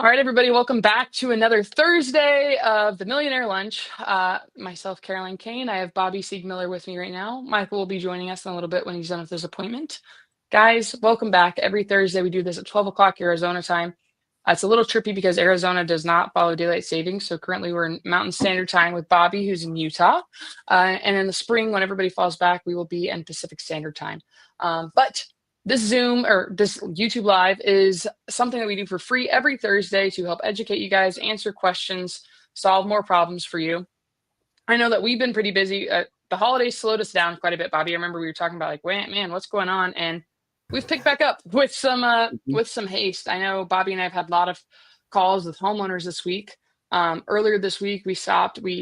All right, everybody, welcome back to another Thursday of the Millionaire Lunch. Myself, Caroline Kane. I have Bobby Siegmiller with me right now. Michael will be joining us in a little bit when he's done with his appointment. Guys, welcome back. Every Thursday, we do this at 12 o'clock Arizona time. It's a little trippy because Arizona does not follow daylight savings. So currently we're in Mountain Standard Time with Bobby, who's in Utah. And in the spring, when everybody falls back, we will be in Pacific Standard Time. But this Zoom or this YouTube Live is something that we do for free every Thursday to help educate you guys, answer questions, solve more problems for you. I know that we've been pretty busy. The holidays slowed us down quite a bit, Bobby. I remember we were talking about like, wait, man, what's going on? And we've picked back up with some haste. I know Bobby and I have had a lot of calls with homeowners this week. Earlier this week, we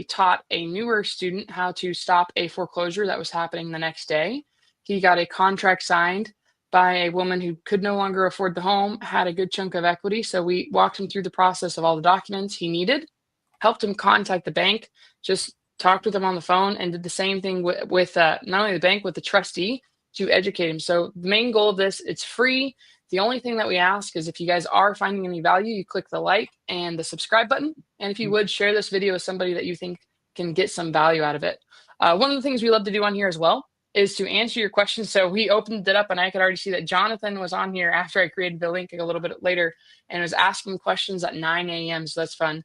taught a newer student how to stop a foreclosure that was happening the next day. He got a contract signed by a woman who could no longer afford the home, had a good chunk of equity. So we walked him through the process of all the documents he needed, helped him contact the bank, just talked with him on the phone, and did the same thing with not only the bank, with the trustee to educate him. So the main goal of this, it's free. The only thing that we ask is if you guys are finding any value, you click the like and the subscribe button. And if you would, share this video with somebody that you think can get some value out of it. One of the things we love to do on here as well is to answer your questions. So we opened it up and I could already see that Jonathan was on here after I created the link a little bit later and was asking questions at 9 a.m. So that's fun.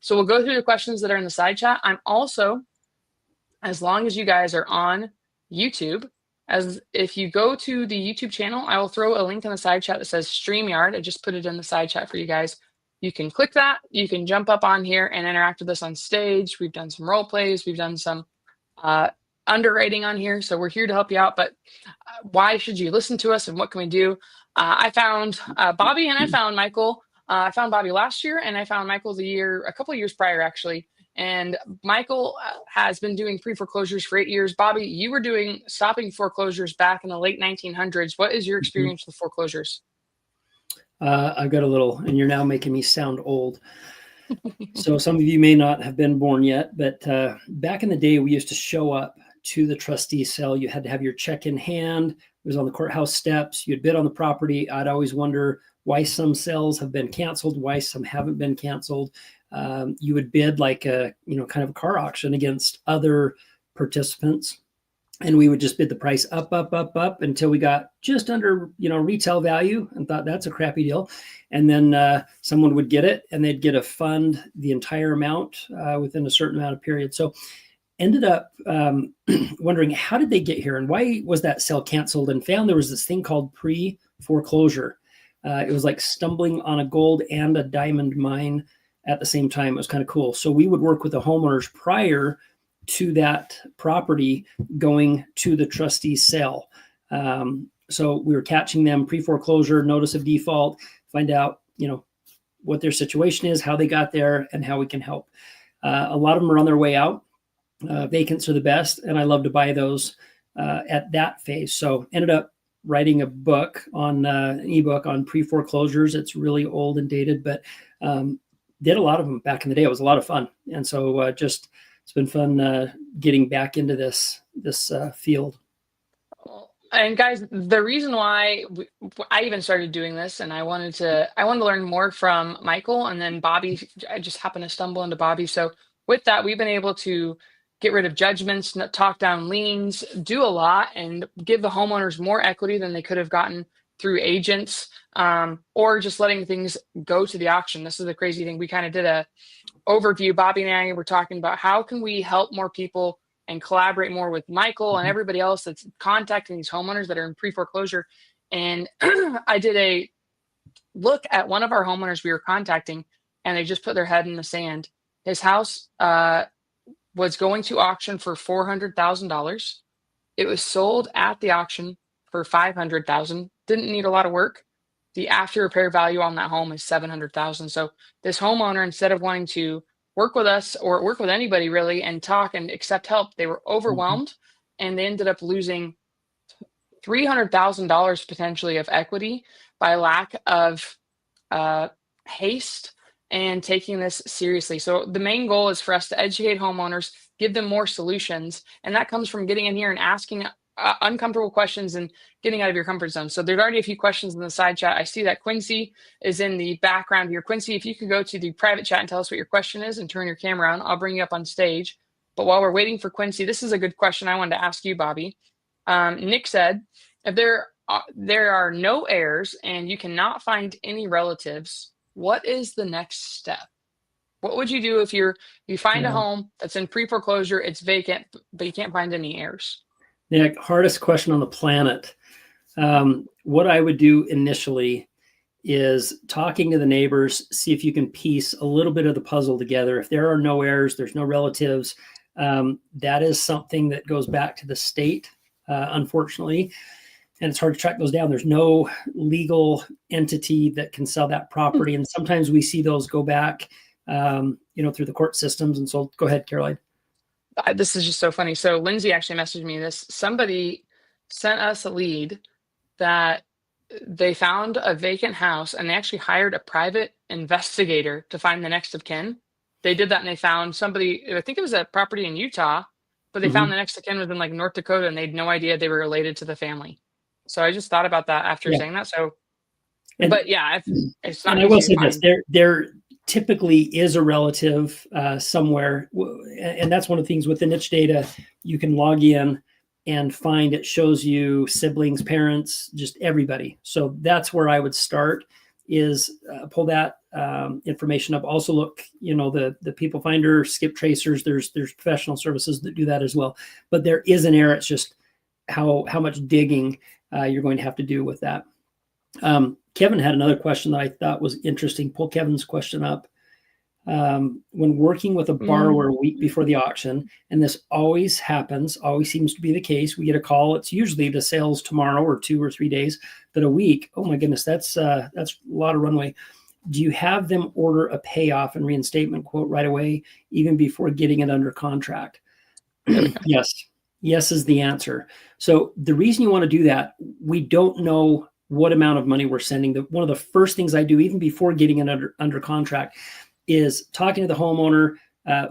So we'll go through the questions that are in the side chat. I'm also, as long as you guys are on YouTube, if you go to the YouTube channel, I will throw a link in the side chat that says StreamYard. I just put it in the side chat for you guys. You can click that. You can jump up on here and interact with us on stage. We've done some role plays. We've done some underwriting on here. So we're here to help you out. But why should you listen to us and what can we do? I found Bobby and I found Michael. I found Bobby last year and I found Michael a couple of years prior, actually. And Michael has been doing pre-foreclosures for 8 years. Bobby, you were stopping foreclosures back in the late 1900s. What is your experience with foreclosures? I've got a little, and you're now making me sound old. So some of you may not have been born yet, but back in the day, we used to show up to the trustee cell. You had to have your check in hand. It was on the courthouse steps. You'd bid on the property. I'd always wonder why some sales have been canceled, why some haven't been canceled. You would bid like a, kind of a car auction against other participants. And we would just bid the price up until we got just under, retail value and thought that's a crappy deal. And then someone would get it and they'd get a fund the entire amount within a certain amount of period. So ended up wondering, how did they get here and why was that sale canceled? And found there was this thing called pre-foreclosure. It was like stumbling on a gold and a diamond mine at the same time. It was kind of cool. So we would work with the homeowners prior to that property going to the trustee's sale. So we were catching them pre-foreclosure, notice of default, find out, what their situation is, how they got there, and how we can help. A lot of them are on their way out. Vacants are the best, and I love to buy those at that phase. So ended up writing a book on an ebook on pre-foreclosures. It's really old and dated, but did a lot of them back in the day. It was a lot of fun. And so it's been fun getting back into this field. And guys, the reason why I even started doing this, and I wanted to learn more from Michael, and then Bobby. I just happened to stumble into Bobby. So with that, we've been able to get rid of judgments, talk down liens, do a lot, and give the homeowners more equity than they could have gotten through agents, or just letting things go to the auction. This is the crazy thing. We kind of did a overview. Bobby and I were talking about how can we help more people and collaborate more with Michael and everybody else that's contacting these homeowners that are in pre-foreclosure. And I did a look at one of our homeowners we were contacting, and they just put their head in the sand. His house was going to auction for $400,000. It was sold at the auction for $500,000. Didn't need a lot of work. The after repair value on that home is $700,000. So this homeowner, instead of wanting to work with us or work with anybody really and talk and accept help, they were overwhelmed, and they ended up losing $300,000 potentially of equity by lack of haste and taking this seriously. So the main goal is for us to educate homeowners, give them more solutions, and that comes from getting in here and asking uncomfortable questions and getting out of your comfort zone. So there's already a few questions in the side chat. I see that Quincy is in the background here. Quincy, if you could go to the private chat and tell us what your question is and turn your camera on, I'll bring you up on stage. But while we're waiting for Quincy, this is a good question I wanted to ask you, Bobby. Nick said, if there are no heirs and you cannot find any relatives, what is the next step? What would you do if you find a home that's in pre-foreclosure, it's vacant, but you can't find any heirs? Nick, hardest question on the planet. What I would do initially is talking to the neighbors, see if you can piece a little bit of the puzzle together. If there are no heirs, there's no relatives, that is something that goes back to the state, unfortunately. And it's hard to track those down. There's no legal entity that can sell that property. And sometimes we see those go back, through the court systems. And so go ahead, Caroline. This is just so funny. So Lindsay actually messaged me this. Somebody sent us a lead that they found a vacant house and they actually hired a private investigator to find the next of kin. They did that and they found somebody, I think it was a property in Utah, but they found the next of kin was in like North Dakota and they had no idea they were related to the family. So I just thought about that after saying that. So, but yeah, it's not. And I will say this: there typically is a relative somewhere, and that's one of the things with the niche data. You can log in and find it shows you siblings, parents, just everybody. So that's where I would start. Is pull that information up. Also look, the People Finder, Skip Tracers. There's professional services that do that as well. But there is an error. It's just how much digging you're going to have to do with that. Kevin had another question that I thought was interesting. Pull Kevin's question up. When working with a borrower a week before the auction, and this always happens, always seems to be the case. We get a call. It's usually the sales tomorrow or 2 or 3 days, but a week. Oh my goodness, that's a lot of runway. Do you have them order a payoff and reinstatement quote right away, even before getting it under contract? Yes. Yes is the answer. So the reason you want to do that, we don't know what amount of money we're sending. One of the first things I do, even before getting it under contract, is talking to the homeowner,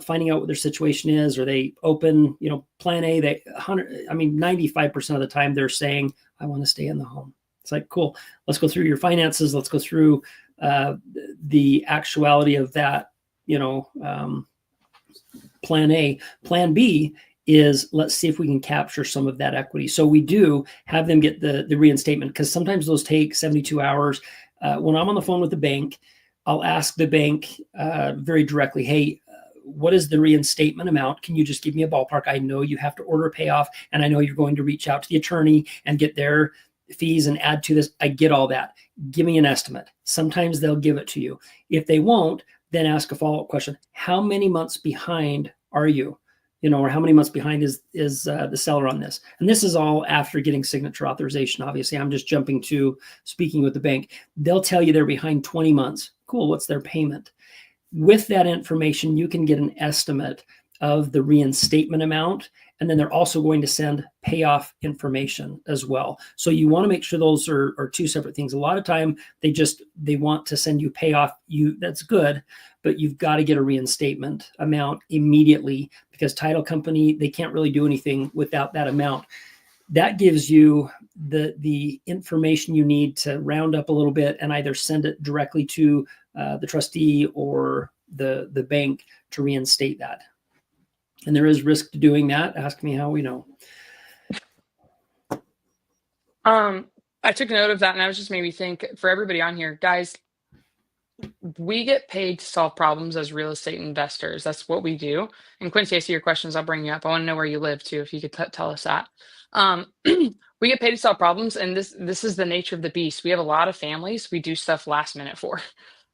finding out what their situation is. Are they open? Plan A. 95% of the time they're saying, "I want to stay in the home." It's like, cool. Let's go through your finances. Let's go through the actuality of that. Plan A. Plan B is let's see if we can capture some of that equity. So we do have them get the reinstatement, because sometimes those take 72 hours. When I'm on the phone with the bank, I'll ask the bank very directly, hey, what is the reinstatement amount? Can you just give me a ballpark? I know you have to order a payoff, and I know you're going to reach out to the attorney and get their fees and add to this. I get all that. Give me an estimate. Sometimes they'll give it to you. If they won't, then ask a follow-up question. How many months behind are you? Or how many months behind is the seller on this? And this is all after getting signature authorization. Obviously, I'm just jumping to speaking with the bank. They'll tell you they're behind 20 months. Cool. What's their payment? With that information, you can get an estimate of the reinstatement amount. And then they're also going to send payoff information as well. So you want to make sure those are two separate things. A lot of time they want to send you payoff. That's good, but you've got to get a reinstatement amount immediately, because title company, they can't really do anything without that amount. That gives you the information you need to round up a little bit and either send it directly to the trustee or the bank to reinstate that. And there is risk to doing that. Ask me how we know. I took note of that, and I was just made me think, for everybody on here, guys, we get paid to solve problems as real estate investors. That's what we do. And Quincy, I see your questions. I'll bring you up. I want to know where you live too, if you could tell us that. We get paid to solve problems, and this is the nature of the beast. We have a lot of families we do stuff last minute for.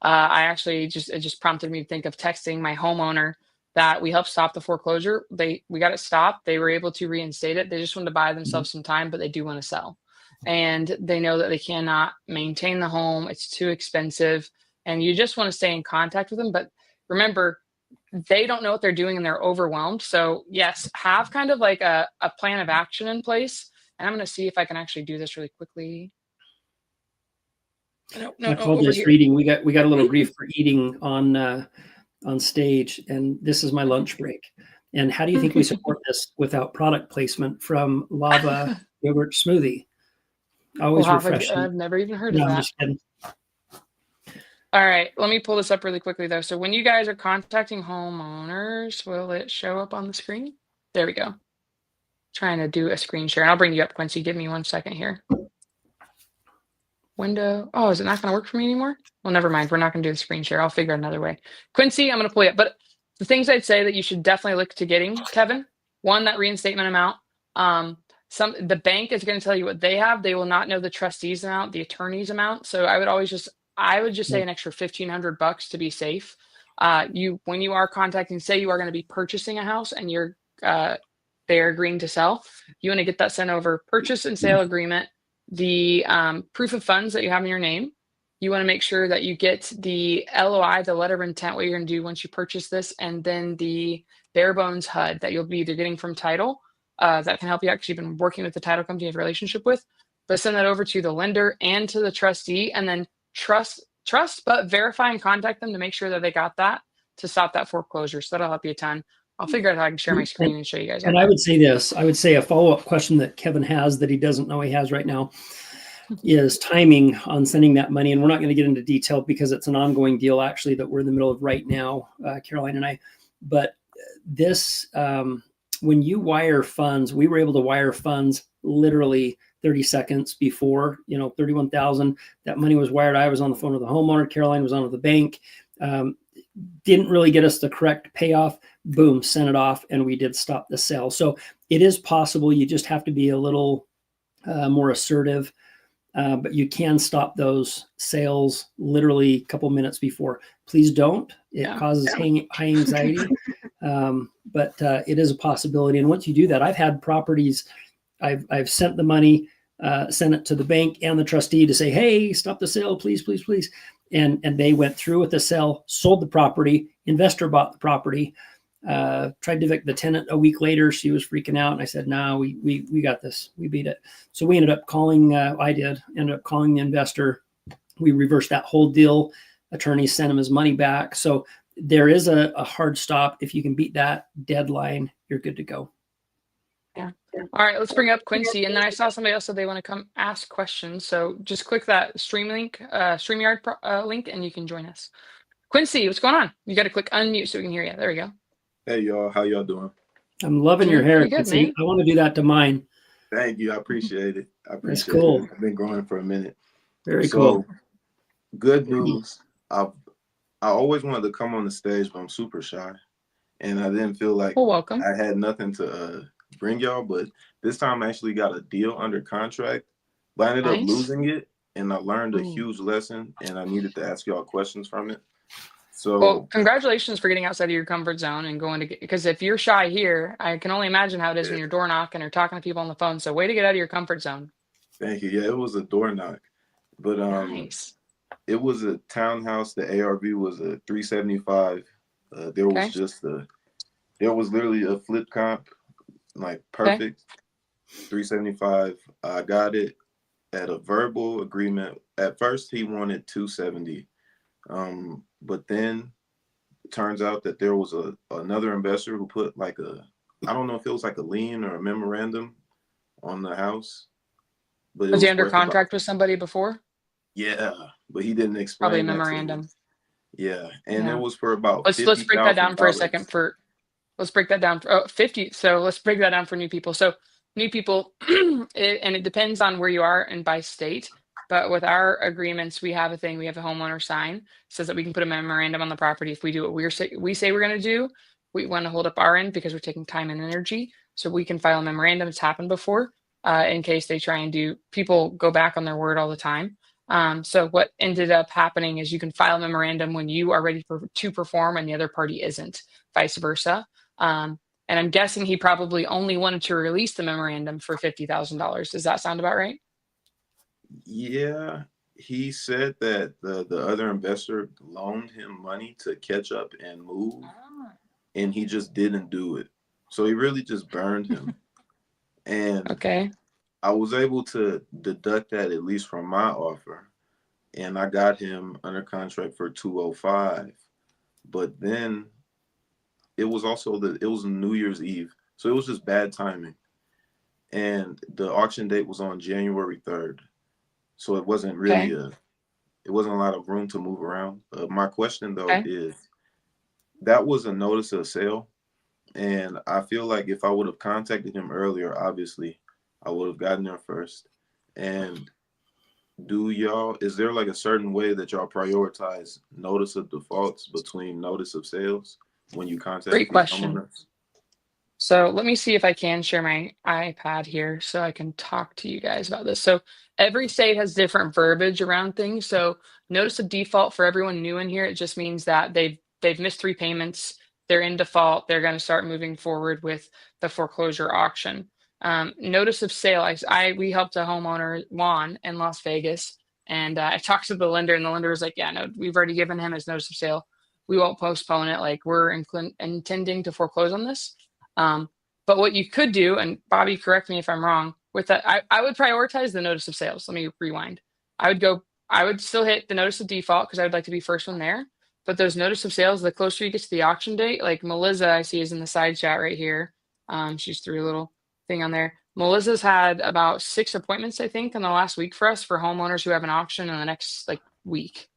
It just prompted me to think of texting my homeowner that we helped stop the foreclosure. We got it stopped. They were able to reinstate it. They just wanted to buy themselves some time, but they do want to sell. And they know that they cannot maintain the home. It's too expensive. And you just want to stay in contact with them. But remember, they don't know what they're doing and they're overwhelmed. So yes, have kind of like a plan of action in place. And I'm going to see if I can actually do this really quickly. No, I apologize for eating. We got a little grief for eating on stage, and this is my lunch break. And how do you think we support this without product placement from Lava Yogurt Smoothie? Always refreshing. I've never even heard No, of I'm that. just kidding. All right, let me pull this up really quickly though. So when you guys are contacting homeowners, will it show up on the screen? There we go. Trying to do a screen share. And I'll bring you up, Quincy. Give me 1 second here. Window. Oh, is it not going to work for me anymore? Well, never mind. We're not going to do the screen share. I'll figure out another way. Quincy, I'm going to pull you up. But the things I'd say that you should definitely look to getting, Kevin, one, that reinstatement amount. The bank is going to tell you what they have. They will not know the trustees amount, the attorney's amount. So I would just say an extra $1,500 to be safe. When you are contacting, say you are going to be purchasing a house and they're agreeing to sell, you want to get that sent over, purchase and sale agreement, the proof of funds that you have in your name. You want to make sure that you get the LOI, the letter of intent, what you're going to do once you purchase this, and then the bare bones HUD that you'll be either getting from title that can help you. Actually, been working with the title company you have a relationship with, but send that over to the lender and to the trustee, and then trust, but verify and contact them to make sure that they got that to stop that foreclosure. So that'll help you a ton. I'll figure out how I can share my screen and show you guys. And I would say this, I would say a follow-up question that Kevin has that he doesn't know he has right now is timing on sending that money. And we're not going to get into detail because it's an ongoing deal actually that we're in the middle of right now, Caroline and I. But this, when you wire funds, we were able to wire funds literally 30 seconds before, 31,000. That money was wired. I was on the phone with the homeowner. Caroline was on with the bank. Didn't really get us the correct payoff. Boom, sent it off, and we did stop the sale. So it is possible. You just have to be a little more assertive, but you can stop those sales literally a couple minutes before. Please don't. It causes high anxiety, but it is a possibility. And once you do that, I've had properties, I've sent the money, sent it to the bank and the trustee to say, hey, stop the sale, please, please, please. And they went through with the sale, sold the property, investor bought the property, tried to evict the tenant a week later. She was freaking out. And I said, no, we got this. We beat it. So we ended up calling, ended up calling the investor. We reversed that whole deal. Attorneys sent him his money back. So there is a hard stop. If you can beat that deadline, you're good to go. Yeah. All right, let's bring up Quincy. And then I saw somebody else said they want to come ask questions. So just click that StreamYard link and you can join us. Quincy, what's going on? You got to click unmute so we can hear you. There we go. Hey, y'all. How y'all doing? I'm loving your hair. Good, man. I want to do that to mine. Thank you. I appreciate it. That's cool. It. I've been growing for a minute. Very cool. Good news. I always wanted to come on the stage, but I'm super shy. And I didn't feel like welcome. I had nothing to bring y'all, but this time I actually got a deal under contract, but I ended up losing it, and I learned a huge lesson, and I needed to ask y'all questions from it. So, well, congratulations for getting outside of your comfort zone and going to because if you're shy here, I can only imagine how it is when you're door knocking or talking to people on the phone. So way to get out of your comfort zone. Thank you. Yeah, it was a door knock, but it was a townhouse. The ARV was a 375. There was literally a flip comp, like perfect 375. I got it at a verbal agreement. At first, he wanted 270. But then it turns out that there was another investor who put I don't know if it was like a lien or a memorandum on the house. But was he under contract with somebody before? Yeah, but he didn't explain. Probably a memorandum. Yeah, and it was for about. Let's break that down for a second. Let's break that down for 50. So let's break that down for new people. So new people, and it depends on where you are and by state. But with our agreements, we have a homeowner sign, says that we can put a memorandum on the property if we do what we say we're going to do. We want to hold up our end because we're taking time and energy. So we can file a memorandum. It's happened before in case they try and people go back on their word all the time. So what ended up happening is you can file a memorandum when you are ready to perform and the other party isn't, vice versa. And I'm guessing he probably only wanted to release the memorandum for $50,000. Does that sound about right? Yeah, he said that the other investor loaned him money to catch up and move, and he just didn't do it. So he really just burned him. And I was able to deduct that at least from my offer, and I got him under contract for 205. But then it was also it was New Year's Eve, so it was just bad timing. And the auction date was on January 3rd, so it wasn't really it wasn't a lot of room to move around. My question though is, that was a notice of sale, and I feel like if I would have contacted him earlier, obviously I would have gotten there first. And is there like a certain way that y'all prioritize notice of defaults between notice of sales when you contact Great these question. homeowners? So let me see if I can share my iPad here so I can talk to you guys about this. So every state has different verbiage around things. So notice of default for everyone new in here, it just means that they've missed 3 payments, they're in default, they're going to start moving forward with the foreclosure auction. Notice of sale, we helped a homeowner, Juan, in Las Vegas, and I talked to the lender, and the lender was like, yeah, no, we've already given him his notice of sale. We won't postpone it. Like, we're intending to foreclose on this. But what you could do, and Bobby, correct me if I'm wrong, with that, I would prioritize the notice of sales. Let me rewind. I would still hit the notice of default because I would like to be first one there. But those notice of sales, the closer you get to the auction date, like Melissa, I see is in the side chat right here. She's threw a little thing on there. Melissa's had about 6 appointments, I think, in the last week for us for homeowners who have an auction in the next week.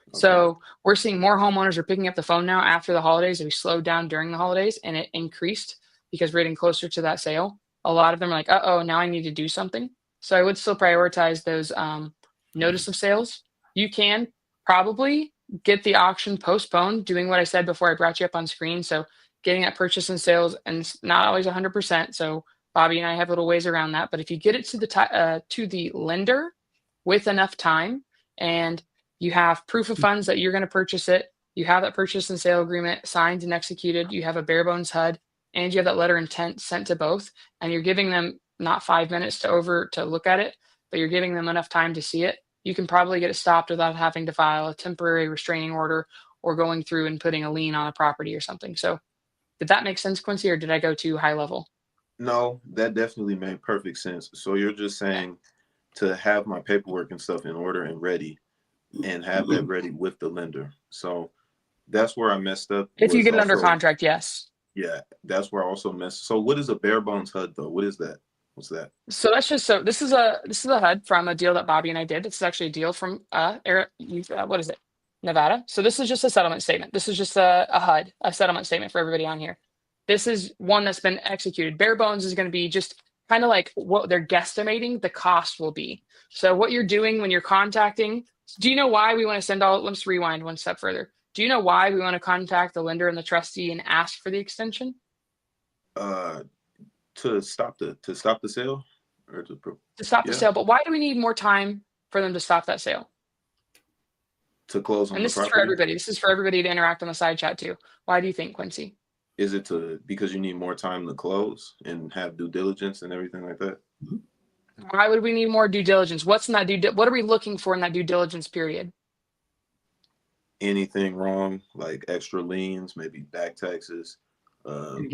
Okay. So we're seeing more homeowners are picking up the phone now after the holidays. We slowed down during the holidays and it increased because we're getting closer to that sale. A lot of them are like, uh-oh, now I need to do something. So I would still prioritize those notice of sales. You can probably get the auction postponed, doing what I said before I brought you up on screen. So getting that purchase and sales, and it's not always 100%. So Bobby and I have little ways around that. But if you get it to the lender with enough time, and you have proof of funds that you're going to purchase it, you have that purchase and sale agreement signed and executed, you have a bare bones HUD, and you have that letter of intent sent to both, and you're giving them not 5 minutes to look at it, but you're giving them enough time to see it, you can probably get it stopped without having to file a temporary restraining order or going through and putting a lien on a property or something. So did that make sense, Quincy, or did I go too high level? No, that definitely made perfect sense. So you're just saying to have my paperwork and stuff in order and ready, and have that ready with the lender. So that's where I messed up. If you get it under contract, yes. Yeah, that's where I also messed. So what is a bare bones HUD though? What is that? What's that? So that's just this is a HUD from a deal that Bobby and I did. This is actually a deal from what is it? Nevada. So this is just a settlement statement. This is just a HUD, a settlement statement for everybody on here. This is one that's been executed. Bare bones is going to be just kind of like what they're guesstimating the cost will be. So what you're doing when you're contacting, do you know why we want to send all, let's rewind one step further. Do you know why we want to contact the lender and the trustee and ask for the extension? To stop the sale, or to stop the sale. But why do we need more time for them to stop that sale? To close on the property. And this is for everybody. This is for everybody to interact on the side chat too. Why do you think, Quincy? Is it because you need more time to close and have due diligence and everything like that? Why would we need more due diligence? What's in that what are we looking for in that due diligence period? Anything wrong, like extra liens, maybe back taxes. Dude,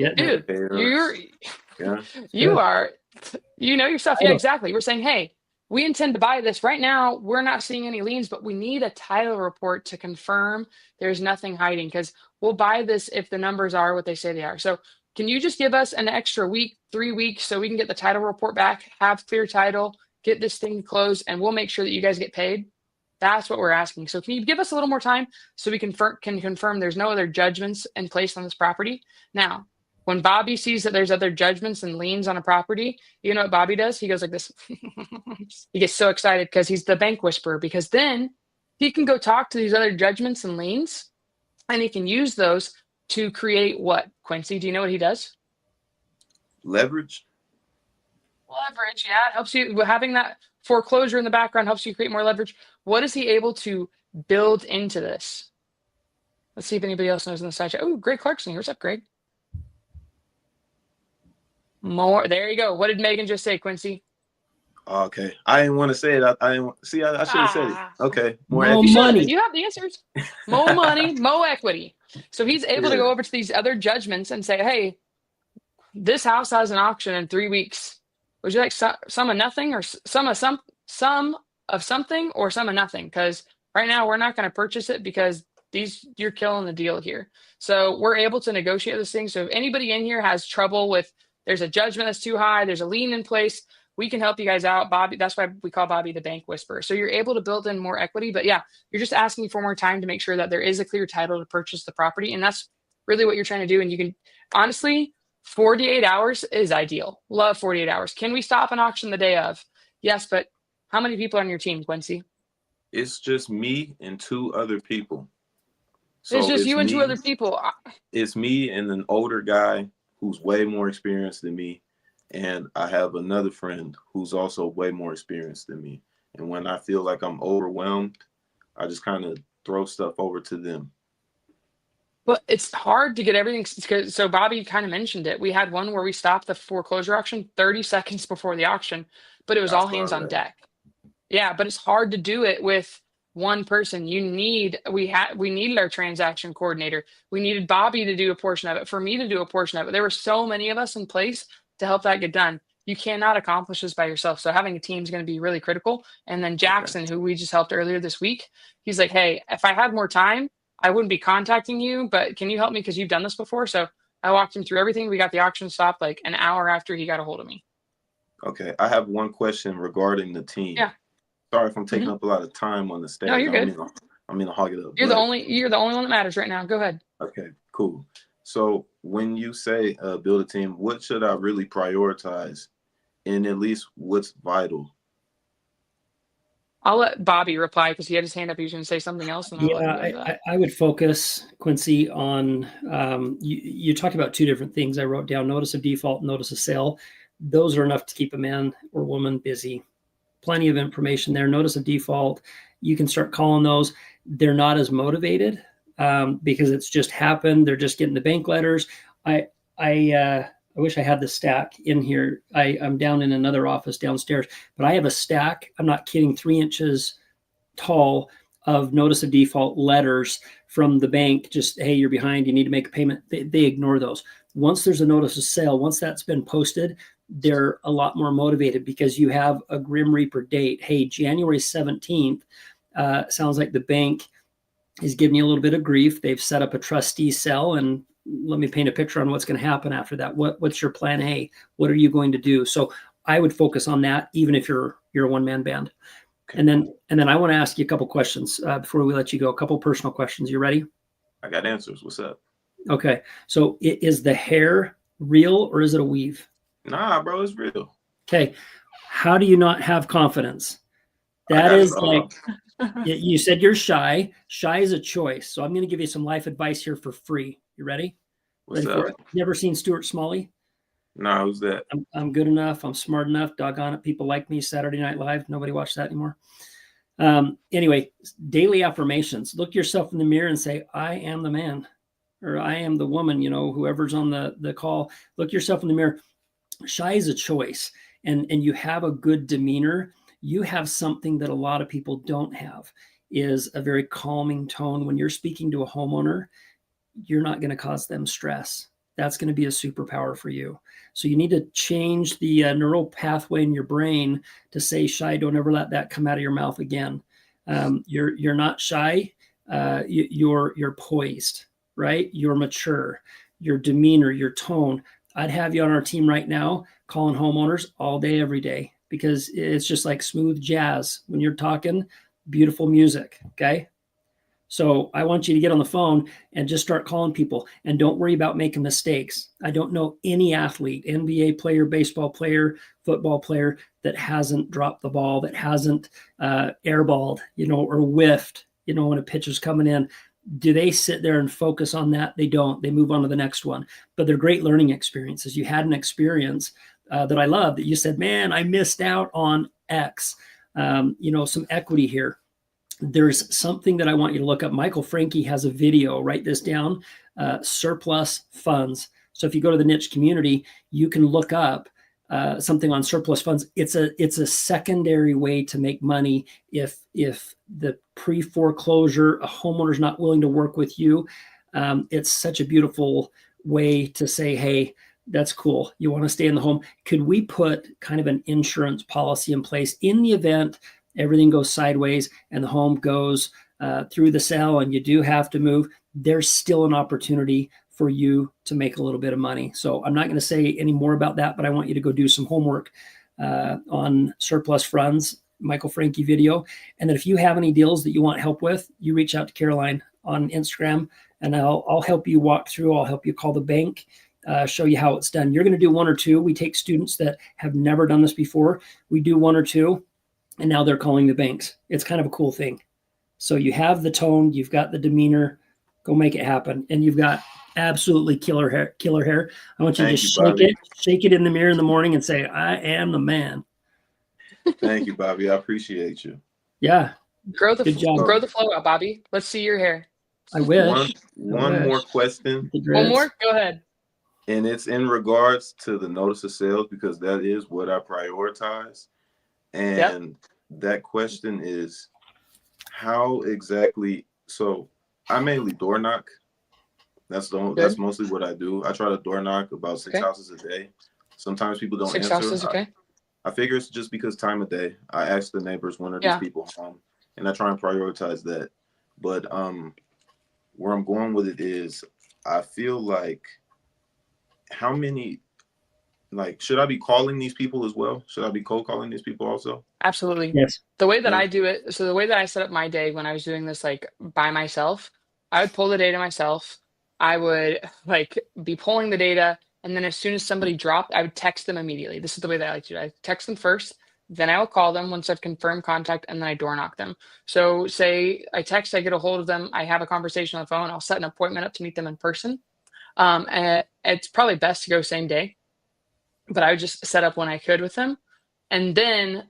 you are, you know your stuff. Yeah, exactly. We're saying, hey, we intend to buy this right now. We're not seeing any liens, but we need a title report to confirm there's nothing hiding, because we'll buy this if the numbers are what they say they are. So can you just give us an extra week, 3 weeks, so we can get the title report back, have clear title, get this thing closed, and we'll make sure that you guys get paid? That's what we're asking. So can you give us a little more time so we can confirm there's no other judgments in place on this property? Now, when Bobby sees that there's other judgments and liens on a property, you know what Bobby does? He goes like this. He gets so excited because he's the bank whisperer, because then he can go talk to these other judgments and liens, and he can use those to create what, Quincy? Do you know what he does? Leverage. Leverage, yeah. It helps you, having that foreclosure in the background helps you create more leverage. What is he able to build into this? Let's see if anybody else knows in the side chat. Oh, Greg Clarkson here. What's up, Greg? More. There you go. What did Megan just say, Quincy? Okay. I didn't want to say it. I didn't see. I should have said it. Okay. More money. You have the answers. More money, more equity. So he's able to go over to these other judgments and say, hey, this house has an auction in 3 weeks. Would you like some of nothing, or some of something, or some of nothing? Because right now we're not going to purchase it because you're killing the deal here. So we're able to negotiate this thing. So if anybody in here has trouble with, there's a judgment that's too high, there's a lien in place, we can help you guys out. Bobby, that's why we call Bobby the bank whisperer. So you're able to build in more equity. But yeah, you're just asking for more time to make sure that there is a clear title to purchase the property. And that's really what you're trying to do. And you can, honestly, 48 hours is ideal. Love 48 hours. Can we stop an auction the day of? Yes, but how many people are on your team, Quincy? It's just me and 2 other people. So it's just you and 2 other people. It's me and an older guy who's way more experienced than me. And I have another friend who's also way more experienced than me. And when I feel like I'm overwhelmed, I just kind of throw stuff over to them. But it's hard to get everything. So Bobby kind of mentioned it. We had one where we stopped the foreclosure auction 30 seconds before the auction, but it was all hands on deck. Yeah, but it's hard to do it with one person. We needed our transaction coordinator. We needed Bobby to do a portion of it, for me to do a portion of it. There were so many of us in place to help that get done. You cannot accomplish this by yourself. So having a team is going to be really critical. And then Jackson, who we just helped earlier this week, he's like, hey, if I had more time, I wouldn't be contacting you, but can you help me? Because you've done this before. So I walked him through everything. We got the auction stopped like an hour after he got a hold of me. Okay. I have one question regarding the team. Yeah. Sorry if I'm taking up a lot of time on the stage. No, you're good. I mean to hog it up. You're the only one that matters right now. Go ahead. Okay, cool. So when you say build a team, what should I really prioritize, and at least what's vital? I'll let Bobby reply because he had his hand up. He was going to say something else. And I would focus, Quincy, on you talked about 2 different things. I wrote down: notice of default, notice of sale. Those are enough to keep a man or woman busy. Plenty of information there. Notice of default, you can start calling those. They're not as motivated because it's just happened. They're just getting the bank letters. I wish I had the stack in here. I'm down in another office downstairs, but I have a stack, I'm not kidding, 3 inches tall of notice of default letters from the bank. Just, hey, you're behind, you need to make a payment. They ignore those. Once there's a notice of sale, once that's been posted, they're a lot more motivated because you have a Grim Reaper date. Hey, January 17th, sounds like the bank is giving you a little bit of grief. They've set up a trustee cell, and let me paint a picture on what's going to happen after that. What's your plan A? What are you going to do? So I would focus on that, even if you're a one-man band. Okay. And then I want to ask you a couple questions before we let you go. A couple personal questions. You ready? I got answers. What's up? Okay. So is the hair real or is it a weave? Nah, bro, it's real. Okay. How do you not have confidence? That is like, you said you're shy. Shy is a choice. So I'm going to give you some life advice here for free. You ready? What's up? Never seen Stuart Smalley? No, who's that? I'm good enough. I'm smart enough. Doggone it. People like me. Saturday Night Live. Nobody watched that anymore. Anyway, daily affirmations. Look yourself in the mirror and say, I am the man, or I am the woman, whoever's on the call. Look yourself in the mirror. Shy is a choice, and you have a good demeanor. You have something that a lot of people don't have, is a very calming tone. When you're speaking to a homeowner, you're not going to cause them stress. That's going to be a superpower for you. So you need to change the neural pathway in your brain to say, shy, don't ever let that come out of your mouth again. You're not shy. You're poised, right? You're mature. Your demeanor, your tone. I'd have you on our team right now calling homeowners all day, every day, because it's just like smooth jazz when you're talking, beautiful music. Okay. So I want you to get on the phone and just start calling people, and don't worry about making mistakes. I don't know any athlete, NBA player, baseball player, football player that hasn't dropped the ball, that hasn't airballed, or whiffed, when a pitcher's coming in. Do they sit there and focus on that? They don't. They move on to the next one. But they're great learning experiences. You had an experience that I love, that you said, man, I missed out on X. Some equity here. There's something that I want you to look up. Michael Franke has a video. Write this down. Surplus funds. So if you go to the niche community, you can look up something on surplus funds. It's a secondary way to make money if the pre-foreclosure, a homeowner's not willing to work with you. It's such a beautiful way to say, hey, that's cool. You want to stay in the home. Could we put kind of an insurance policy in place in the event everything goes sideways and the home goes through the sale and you do have to move, there's still an opportunity for you to make a little bit of money. So I'm not going to say any more about that, but I want you to go do some homework on surplus funds, Michael Franke video. And then if you have any deals that you want help with, you reach out to Caroline on Instagram and I'll help you walk through. I'll help you call the bank, show you how it's done. You're going to do one or two. We take students that have never done this before. We do one or two and now they're calling the banks. It's kind of a cool thing. So you have the tone, you've got the demeanor, go make it happen. And you've got absolutely killer hair. I want you to just shake it in the mirror in the morning and say, I am the man. Thank you, Bobby. I appreciate you. Yeah. Good job. Grow the flow out, Bobby. Let's see your hair. I wish. One more question. One more? Go ahead. And it's in regards to the notice of sales because that is what I prioritize. And that question is, how exactly? So I mainly door knock. That's mostly what I do. I try to door knock about 6 houses a day. Sometimes people don't answer. 6 houses, okay. I figure it's just because time of day. I ask the neighbors, when are these people home? And I try and prioritize that. But where I'm going with it is, I feel like how many, like, should I be calling these people as well? Should I be cold calling these people also? Absolutely. Yes. The way that I do it, so the way that I set up my day when I was doing this, like, by myself, I would pull the data myself. I would, like, be pulling the data. And then as soon as somebody dropped, I would text them immediately. This is the way that I like to do it. I text them first, then I will call them once I've confirmed contact, and then I door knock them. So say I text, I get a hold of them, I have a conversation on the phone, I'll set an appointment up to meet them in person. And it's probably best to go same day, but I would just set up when I could with them. And then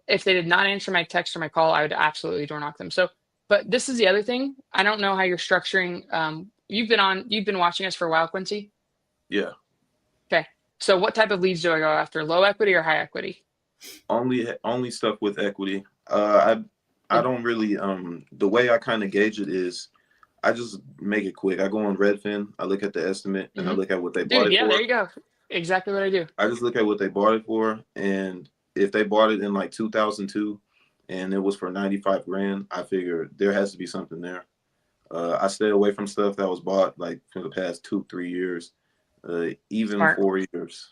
if they did not answer my text or my call, I would absolutely door knock them. So, but this is the other thing. I don't know how you're structuring. You've been watching us for a while, Quincy? Yeah. Okay. So what type of leads do I go after? Low equity or high equity? Only stuff with equity. I don't really, the way I kind of gauge it is I just make it quick. I go on Redfin, I look at the estimate, and I look at what they bought it for. Yeah, there you go. Exactly what I do. I just look at what they bought it for, and if they bought it in like 2002 and it was for 95 grand, I figure there has to be something there. I stay away from stuff that was bought like for the past 2-3 years, even Smart. 4 years.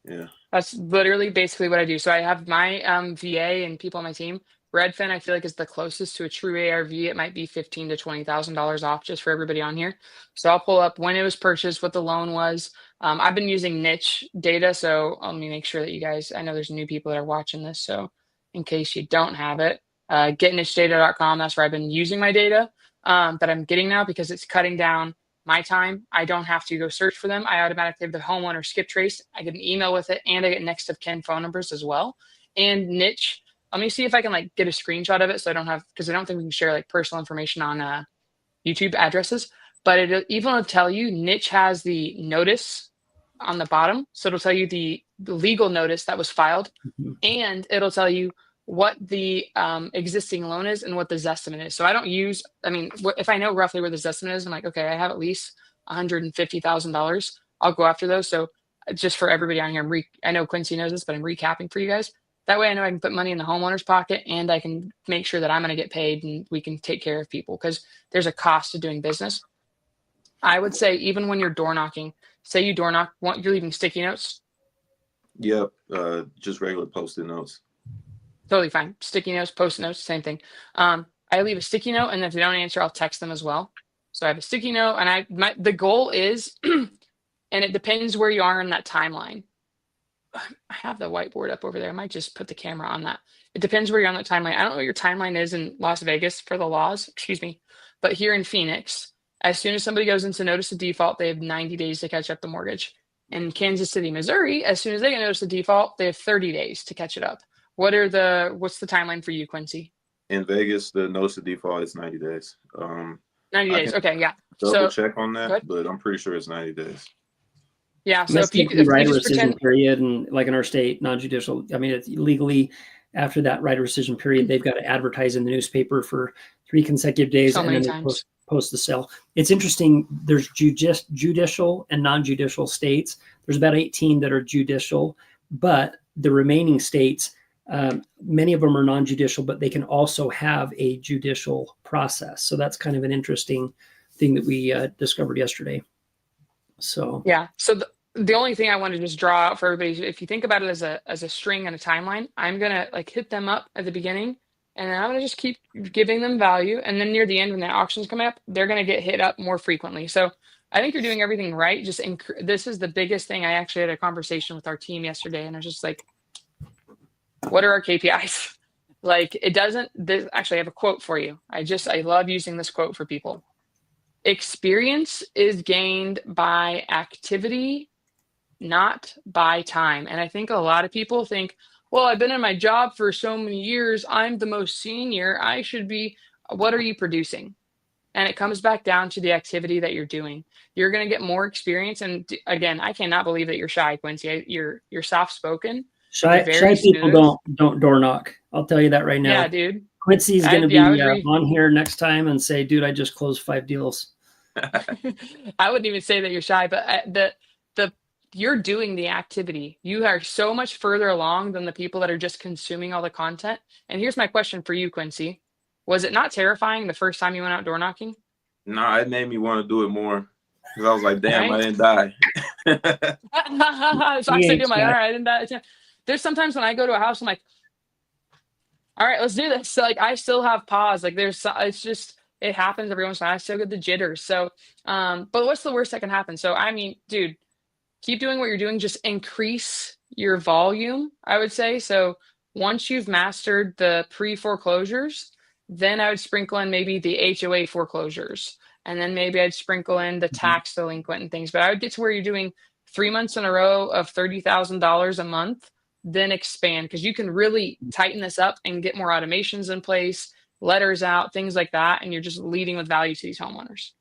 Yeah. That's literally basically what I do. So I have my VA and people on my team. Redfin, I feel like, is the closest to a true ARV. It might be $15,000 to $20,000 off just for everybody on here. So I'll pull up when it was purchased, what the loan was. I've been using niche data. So let me make sure that you guys, I know there's new people that are watching this. So in case you don't have it, getnichedata.com. That's where I've been using my data that I'm getting now because it's cutting down my time. I don't have to go search for them. I automatically have the homeowner skip trace. I get an email with it, and I get next of kin phone numbers as well. And niche, let me see if I can like get a screenshot of it so I don't have, because I don't think we can share like personal information on YouTube addresses, but it even will tell you niche has the notice on the bottom. So it'll tell you the legal notice that was filed, and it'll tell you what the existing loan is and what the Zestimate is. So I don't use, I mean, if I know roughly where the Zestimate is, I'm like, okay, I have at least $150,000. I'll go after those. So just for everybody on here, I know Quincy knows this, but I'm recapping for you guys. That way I know I can put money in the homeowner's pocket, and I can make sure that I'm going to get paid and we can take care of people, because there's a cost to doing business. I would say even when you're door knocking, say you door knock, you're leaving sticky notes. Yep. Just regular Post-it notes. Totally fine. Sticky notes, Post-it notes, same thing. I leave a sticky note, and if they don't answer, I'll text them as well. So I have a sticky note, and the goal is, and it depends where you are in that timeline. I have the whiteboard up over there. I might just put the camera on that. It depends where you're on that timeline. I don't know what your timeline is in Las Vegas for the laws, but here in Phoenix, as soon as somebody goes into notice of default, they have 90 days to catch up the mortgage. In Kansas City, Missouri, as soon as they get notice of default, they have 30 days to catch it up. What's the timeline for you, Quincy? In Vegas, the notice of default is 90 days. 90 days. Okay, yeah. Double check on that, but I'm pretty sure it's 90 days. Yeah. So if you right of rescission period, and like in our state, non-judicial, I mean, it's legally after that right of rescission period, they've got to advertise in the newspaper for 3 consecutive days, and then they post the sale. It's interesting. There's judicial and non-judicial states. There's about 18 that are judicial, but the remaining states, Many of them are non-judicial, but they can also have a judicial process. So that's kind of an interesting thing that we discovered yesterday. So yeah. So the only thing I want to just draw out for everybody, if you think about it as a string and a timeline, I'm gonna like hit them up at the beginning, and then I'm gonna just keep giving them value, and then near the end when the auction's coming up, they're gonna get hit up more frequently. So I think you're doing everything right. Just this is the biggest thing. I actually had a conversation with our team yesterday, and I was just like, what are our KPIs? Like it doesn't. This actually, I have a quote for you. I love using this quote for people. Experience is gained by activity, not by time. And I think a lot of people think, well, I've been in my job for so many years. I'm the most senior. I should be. What are you producing? And it comes back down to the activity that you're doing. You're going to get more experience. And again, I cannot believe that you're shy, Quincy. You're soft spoken. Shy people don't door knock. I'll tell you that right now. Yeah, dude. Quincy's going to be on here next time and say, dude, I just closed 5 deals. I wouldn't even say that you're shy, but you're doing the activity. You are so much further along than the people that are just consuming all the content. And here's my question for you, Quincy. Was it not terrifying the first time you went out door knocking? No, it made me want to do it more. Because I was like, damn, right? I didn't die. So I said, all right, I didn't die. There's sometimes when I go to a house, I'm like, all right, let's do this. So, like, I still have pause. Like, it's just, it happens every once in a while. I still get the jitters. So, but what's the worst that can happen? So, I mean, dude, keep doing what you're doing. Just increase your volume, I would say. So once you've mastered the pre-foreclosures, then I would sprinkle in maybe the HOA foreclosures. And then maybe I'd sprinkle in the tax delinquent and things. But I would get to where you're doing 3 months in a row of $30,000 a month, then expand, because you can really tighten this up and get more automations in place, letters out, things like that. And you're just leading with value to these homeowners.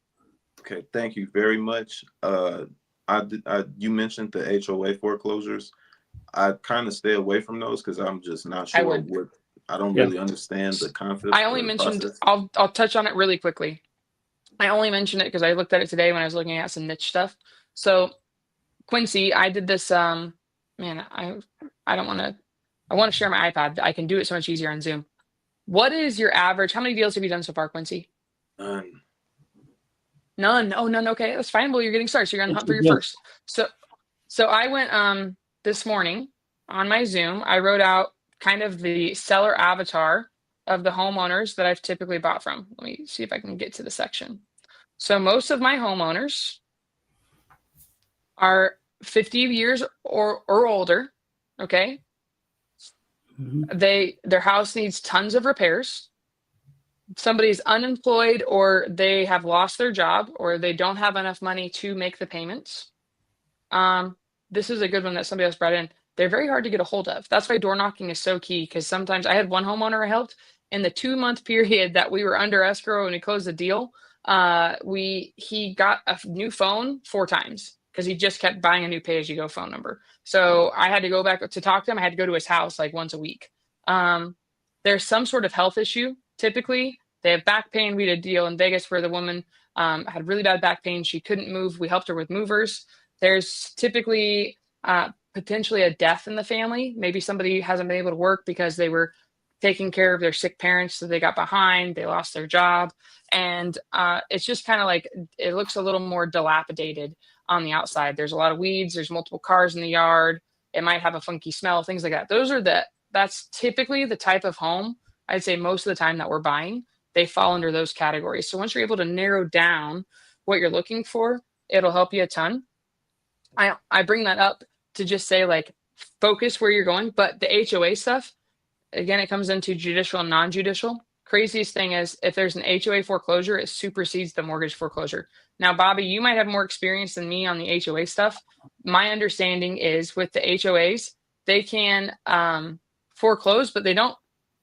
Okay, thank you very much. You mentioned the HOA foreclosures. I kind of stay away from those because I'm just not sure I don't really understand the concept. I only mentioned, I'll touch on it really quickly. I only mentioned it because I looked at it today when I was looking at some niche stuff. So Quincy, I did this, man, I want to share my iPad. I can do it so much easier on Zoom. What is your average? How many deals have you done so far, Quincy? None. Oh, none. Okay, that's fine. Well, you're getting started. So you're on the hunt for your first. So I went this morning on my Zoom. I wrote out kind of the seller avatar of the homeowners that I've typically bought from. Let me see if I can get to the section. So most of my homeowners are 50 years or older. Okay. Their house needs tons of repairs. Somebody's unemployed, or they have lost their job, or they don't have enough money to make the payments. This is a good one that somebody else brought in. They're very hard to get a hold of. That's why door knocking is so key, because sometimes I had one homeowner I helped in the 2-month period that we were under escrow and we closed the deal. He got a new phone 4 times because he just kept buying a new pay-as-you-go phone number. So I had to go back to talk to him. I had to go to his house like once a week. There's some sort of health issue. Typically, they have back pain. We did a deal in Vegas where the woman had really bad back pain. She couldn't move. We helped her with movers. There's typically potentially a death in the family. Maybe somebody hasn't been able to work because they were taking care of their sick parents, so they got behind. They lost their job. And it's just kind of like, it looks a little more dilapidated on the outside. There's a lot of weeds. There's multiple cars in the yard. It might have a funky smell, things like that. That's typically the type of home, I'd say most of the time, that we're buying. They fall under those categories. So once you're able to narrow down what you're looking for, it'll help you a ton. I bring that up to just say, like, focus where you're going. But the HOA stuff, again, it comes into judicial and non-judicial. Craziest thing is if there's an HOA foreclosure, it supersedes the mortgage foreclosure. Now, Bobby, you might have more experience than me on the HOA stuff. My understanding is with the HOAs, they can foreclose, but they don't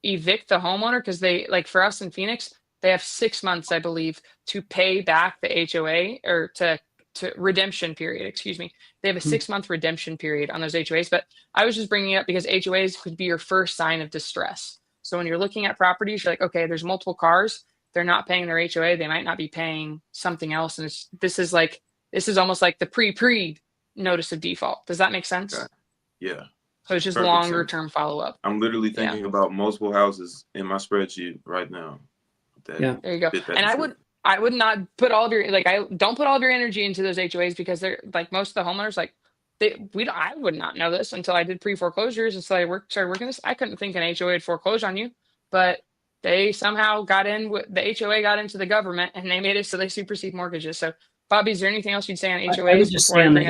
evict the homeowner, because they, like for us in Phoenix, they have 6 months, I believe, to pay back the HOA, or to redemption period, excuse me. They have a 6-month redemption period on those HOAs. But I was just bringing it up because HOAs could be your first sign of distress. So when you're looking at properties, you're like, okay, there's multiple cars. They're not paying their HOA. They might not be paying something else. And this is almost like the pre notice of default. Does that make sense? Okay. Yeah. So it's just Perfect longer sense. term follow-up. I'm literally thinking about multiple houses in my spreadsheet right now. There you go. And I would not put all of your, like, I don't put all of your energy into those HOAs, because they're like, most of the homeowners, like, I would not know this until I did pre-foreclosures. Until I started working this. I couldn't think an HOA would foreclose on you, but they somehow got in with the HOA, got into the government, and they made it so they supersede mortgages. So Bobby, is there anything else you'd say on HOAs? I would just say on the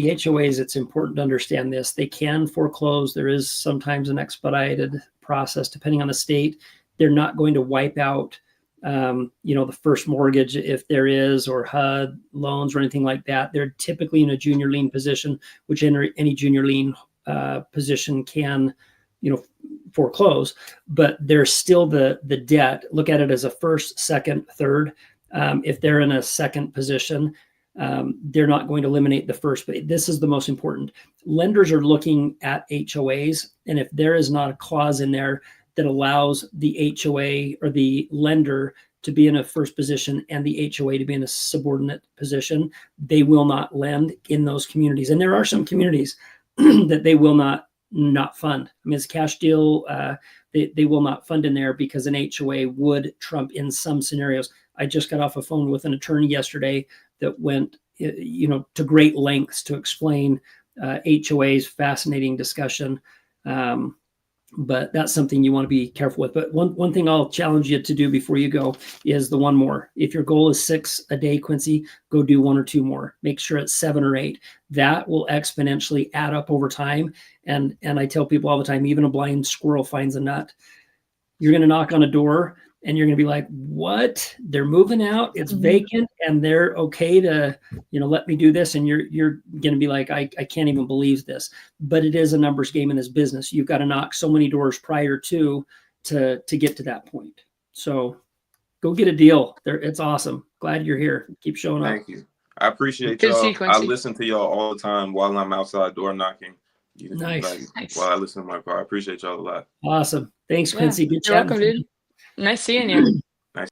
HOAs, it's important to understand this. They can foreclose. There is sometimes an expedited process depending on the state. They're not going to wipe out, the first mortgage if there is, or HUD loans or anything like that. They're typically in a junior lien position, which any junior lien position can, foreclose, but there's still the debt. Look at it as a first, second, third. If they're in a second position, they're not going to eliminate the first, but this is the most important. Lenders are looking at HOAs, and if there is not a clause in there that allows the HOA or the lender to be in a first position and the HOA to be in a subordinate position, they will not lend in those communities. And there are some communities that they will not fund. I mean, it's a cash deal. They will not fund in there because an HOA would trump in some scenarios. I just got off a phone with an attorney yesterday that went, to great lengths to explain HOAs. Fascinating discussion. But that's something you want to be careful with. But one thing I'll challenge you to do before you go is the one more. If your goal is 6 a day, Quincy, go do 1 or 2 more. Make sure it's 7 or 8. That will exponentially add up over time. And I tell people all the time, even a blind squirrel finds a nut. You're going to knock on a door and you're going to be like, what? They're moving out. It's vacant and they're okay to, let me do this. And you're going to be like, I can't even believe this. But it is a numbers game in this business. You've got to knock so many doors prior to get to that point. So go get a deal. It's awesome. Glad you're here. Keep showing up. Thank you. I appreciate y'all. I listen to y'all all the time while I'm outside door knocking. Nice. While I listen to my car. I appreciate y'all a lot. Awesome. Thanks, Quincy. Good You're welcome, dude. Nice seeing you. Nice.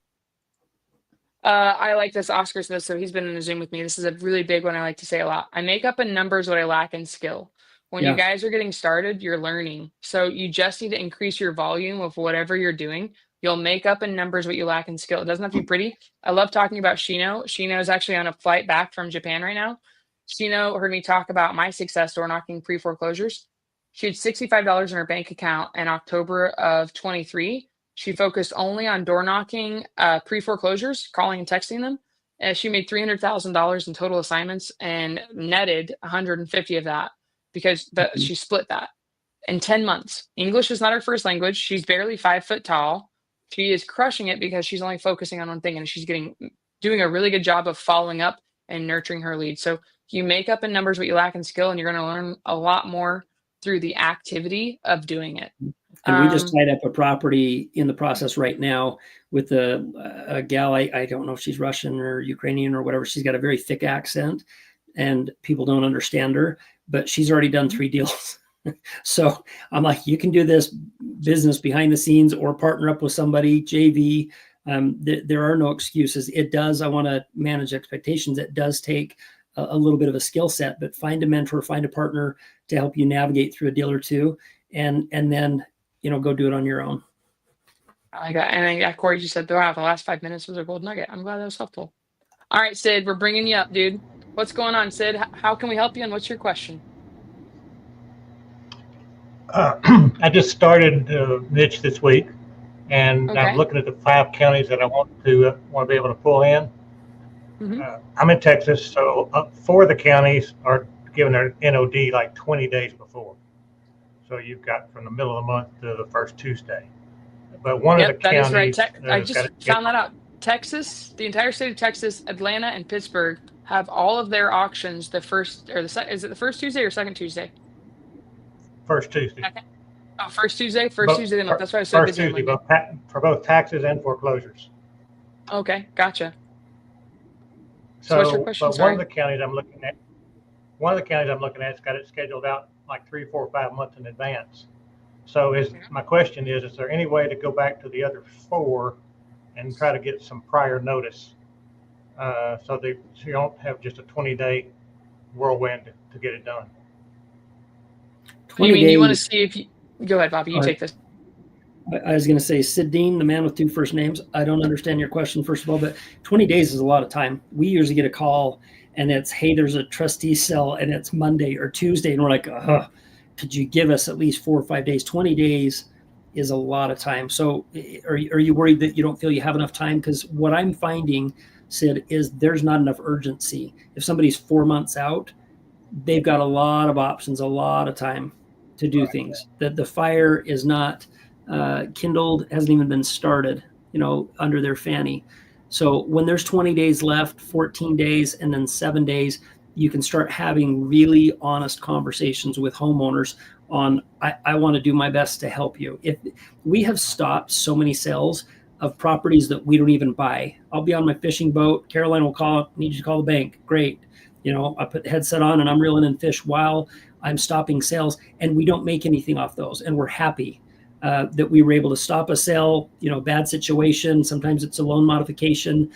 I like this. Oscar says, so he's been in a Zoom with me. This is a really big one I like to say a lot. I make up in numbers what I lack in skill. When you guys are getting started, you're learning. So you just need to increase your volume of whatever you're doing. You'll make up in numbers what you lack in skill. It doesn't have to be pretty. I love talking about Shino. Shino is actually on a flight back from Japan right now. Shino heard me talk about my success door knocking pre-foreclosures. She had $65 in her bank account in October of 23. She focused only on door knocking, pre-foreclosures, calling and texting them. And she made $300,000 in total assignments and netted 150 of that because she split that in 10 months. English is not her first language. She's barely 5 foot tall. She is crushing it because she's only focusing on one thing, and she's doing a really good job of following up and nurturing her leads. So you make up in numbers what you lack in skill, and you're going to learn a lot more through the activity of doing it. And we just tied up a property in the process right now with a gal. I don't know if she's Russian or Ukrainian or whatever. She's got a very thick accent and people don't understand her, but she's already done 3 deals. So I'm like, you can do this business behind the scenes or partner up with somebody, JV. There are no excuses. It does. I want to manage expectations. It does take a little bit of a skill set, but find a mentor, find a partner to help you navigate through a deal or two, and then, go do it on your own. I like that. And Corey, you said, wow, the last 5 minutes was a gold nugget. I'm glad that was helpful. All right, Sid, we're bringing you up, dude. What's going on, Sid? How can we help you, and what's your question? I just started niche this week, and I'm looking at the 5 counties that I want to be able to pull in. I'm in Texas, so 4 of the counties are giving their NOD like 20 days before. So you've got from the middle of the month to the first Tuesday. But one of the counties, that is right. I just found that out. Texas, the entire state of Texas, Atlanta, and Pittsburgh have all of their auctions the first or the is it the first Tuesday or second Tuesday? First Tuesday. Oh, first Tuesday. First Tuesday of the month. That's why I was so busy. First Tuesday, for both taxes and foreclosures. Okay, gotcha. So what's your question? One of the counties I'm looking at has got it scheduled out like 3, 4, 5 months in advance. So my question is there any way to go back to the other 4 and try to get some prior notice so you don't have just a 20-day whirlwind to get it done? You mean you want to see if you go ahead, Bobby, you take this. I was going to say, Sid Dean, the man with 2 first names. I don't understand your question, first of all, but 20 days is a lot of time. We usually get a call and it's, hey, there's a trustee sale and it's Monday or Tuesday. And we're like, could you give us at least 4 or 5 days? 20 days is a lot of time. So are you worried that you don't feel you have enough time? Because what I'm finding, Sid, is there's not enough urgency. If somebody's 4 months out, they've got a lot of options, a lot of time to do things. That the fire is not kindled, hasn't even been started, under their fanny. So when there's 20 days left, 14 days, and then 7 days, you can start having really honest conversations with homeowners on, I want to do my best to help you. If we have stopped so many sales of properties that we don't even buy. I'll be on my fishing boat. Caroline will call, need you to call the bank. Great. I put the headset on and I'm reeling in fish while I'm stopping sales, and we don't make anything off those. And we're happy that we were able to stop a sale, bad situation. Sometimes it's a loan modification.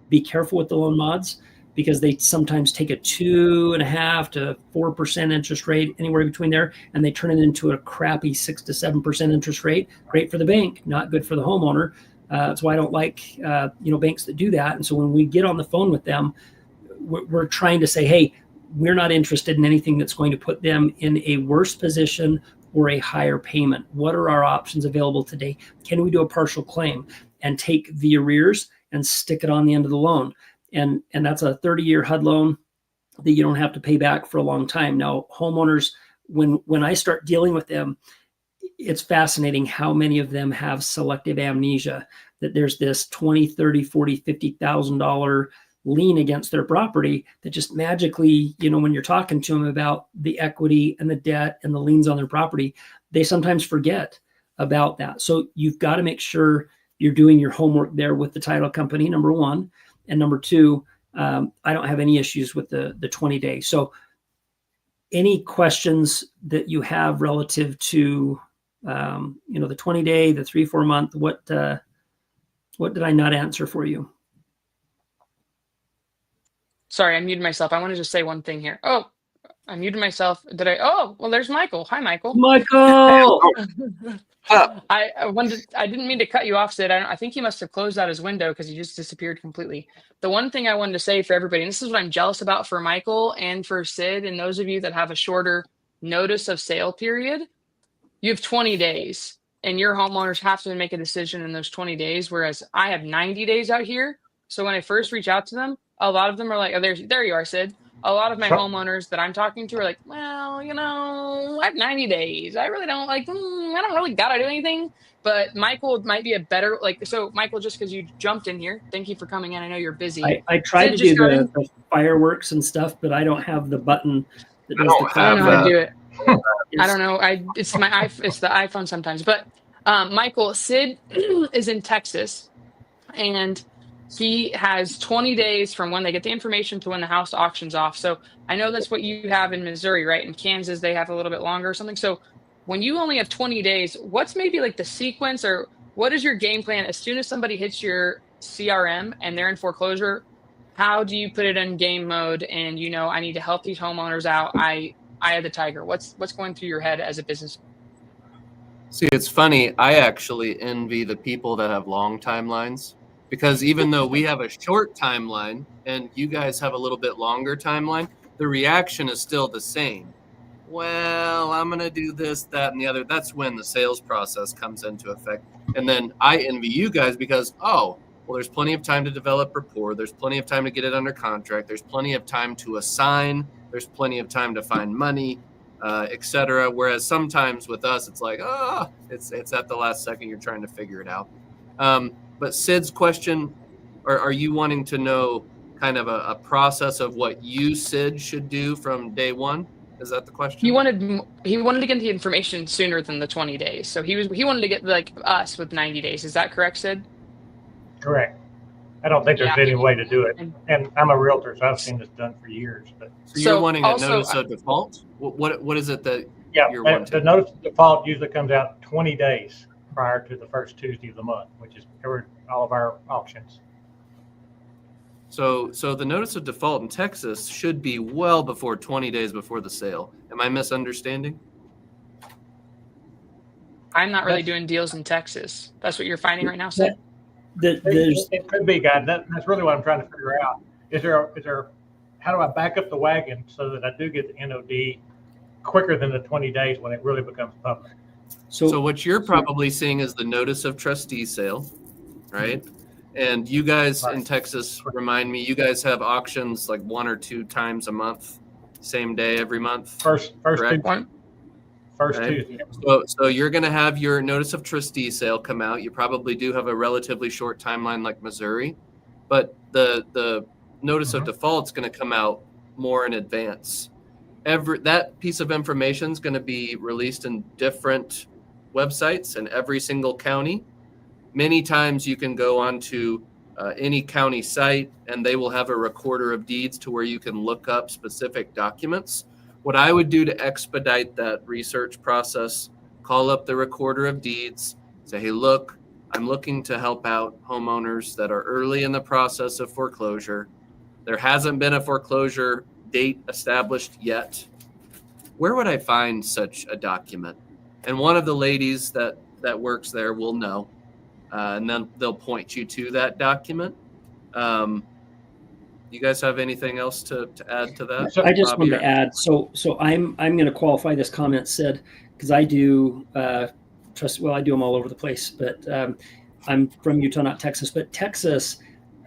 Be careful with the loan mods, because they sometimes take a 2.5% to 4% interest rate, anywhere between there, and they turn it into a crappy 6 to 7% interest rate. Great for the bank, not good for the homeowner. That's why I don't like banks that do that. And so when we get on the phone with them, we're trying to say, hey, we're not interested in anything that's going to put them in a worse position or a higher payment. What are our options available today? Can we do a partial claim and take the arrears and stick it on the end of the loan? And that's a 30-year HUD loan that you don't have to pay back for a long time. Now, homeowners, when I start dealing with them, it's fascinating how many of them have selective amnesia, that there's this $20,000, $30,000, $40,000, $50,000 lien against their property that just magically, when you're talking to them about the equity and the debt and the liens on their property, they sometimes forget about that. So you've got to make sure you're doing your homework there with the title company, number one. And number two, I don't have any issues with the 20 days. So any questions that you have relative to, the 20 day, the 3-4 month, what did I not answer for you? Sorry, I muted myself. I want to just say one thing here. Oh, I muted myself. Did I? Oh, well, there's Michael. Hi, Michael. Michael! I didn't mean to cut you off, Sid. I think he must have closed out his window because he just disappeared completely. The one thing I wanted to say for everybody, and this is what I'm jealous about for Michael and for Sid, and those of you that have a shorter notice of sale period, you have 20 days, and your homeowners have to make a decision in those 20 days, whereas I have 90 days out here. So when I first reach out to them, a lot of them are like, oh, there you are, Sid. A lot of my homeowners that I'm talking to are like, well, I have 90 days. I really don't I don't really got to do anything. But Michael might be a better, so Michael, just because you jumped in here, thank you for coming in. I know you're busy. I tried to do the fireworks and stuff, but I don't have the button that does the I don't know how to do it. I don't know. It's the iPhone sometimes. But Michael, Sid is in Texas, and he has 20 days from when they get the information to when the house auctions off. So I know that's what you have in Missouri, right? In Kansas, they have a little bit longer or something. So when you only have 20 days, what's maybe like the sequence, or what is your game plan as soon as somebody hits your CRM and they're in foreclosure? How do you put it in game mode? And, I need to help these homeowners out. I have the tiger. What's going through your head as a business? See, it's funny. I actually envy the people that have long timelines. Because even though we have a short timeline and you guys have a little bit longer timeline, the reaction is still the same. Well, I'm going to do this, that, and the other. That's when the sales process comes into effect. And then I envy you guys because, there's plenty of time to develop rapport. There's plenty of time to get it under contract. There's plenty of time to assign. There's plenty of time to find money, etc. Whereas sometimes with us, it's like, it's at the last second you're trying to figure it out. But Sid's question, are you wanting to know kind of a process of what you, Sid, should do from day one? Is that the question? He wanted to get the information sooner than the 20 days. So he wanted to get like us with 90 days. Is that correct, Sid? Correct. I don't think there's any way to do it. And I'm a realtor, so I've seen this done for years. But so you're wanting a notice of default? What is it that you're wanting? The notice of default usually comes out 20 days prior to the first Tuesday of the month, which is all of our auctions. So the notice of default in Texas should be well before 20 days before the sale. Am I misunderstanding? I'm not really doing deals in Texas. That's what you're finding right now, Sid? It could be, guys. That's really what I'm trying to figure out. Is there how do I back up the wagon so that I do get the NOD quicker than the 20 days when it really becomes public? So what you're probably seeing is the notice of trustee sale, right? And you guys in Texas, remind me, you guys have auctions like 1 or 2 times a month, same day every month. First correct? Tuesday. So you're going to have your notice of trustee sale come out. You probably do have a relatively short timeline like Missouri, but the notice of default is going to come out more in advance. That piece of information is going to be released in different websites in every single county. Many times you can go onto any county site and they will have a recorder of deeds to where you can look up specific documents. What I would do to expedite that research process, call up the recorder of deeds, say, hey, look, I'm looking to help out homeowners that are early in the process of foreclosure. There hasn't been a foreclosure date established yet. Where would I find such a document? And one of the ladies that works there will know, and then they'll point you to that document. You guys have anything else to add to that? I just wanted to add. So I'm going to qualify this comment, Sid, because I do I do them all over the place, but I'm from Utah, not Texas. But Texas,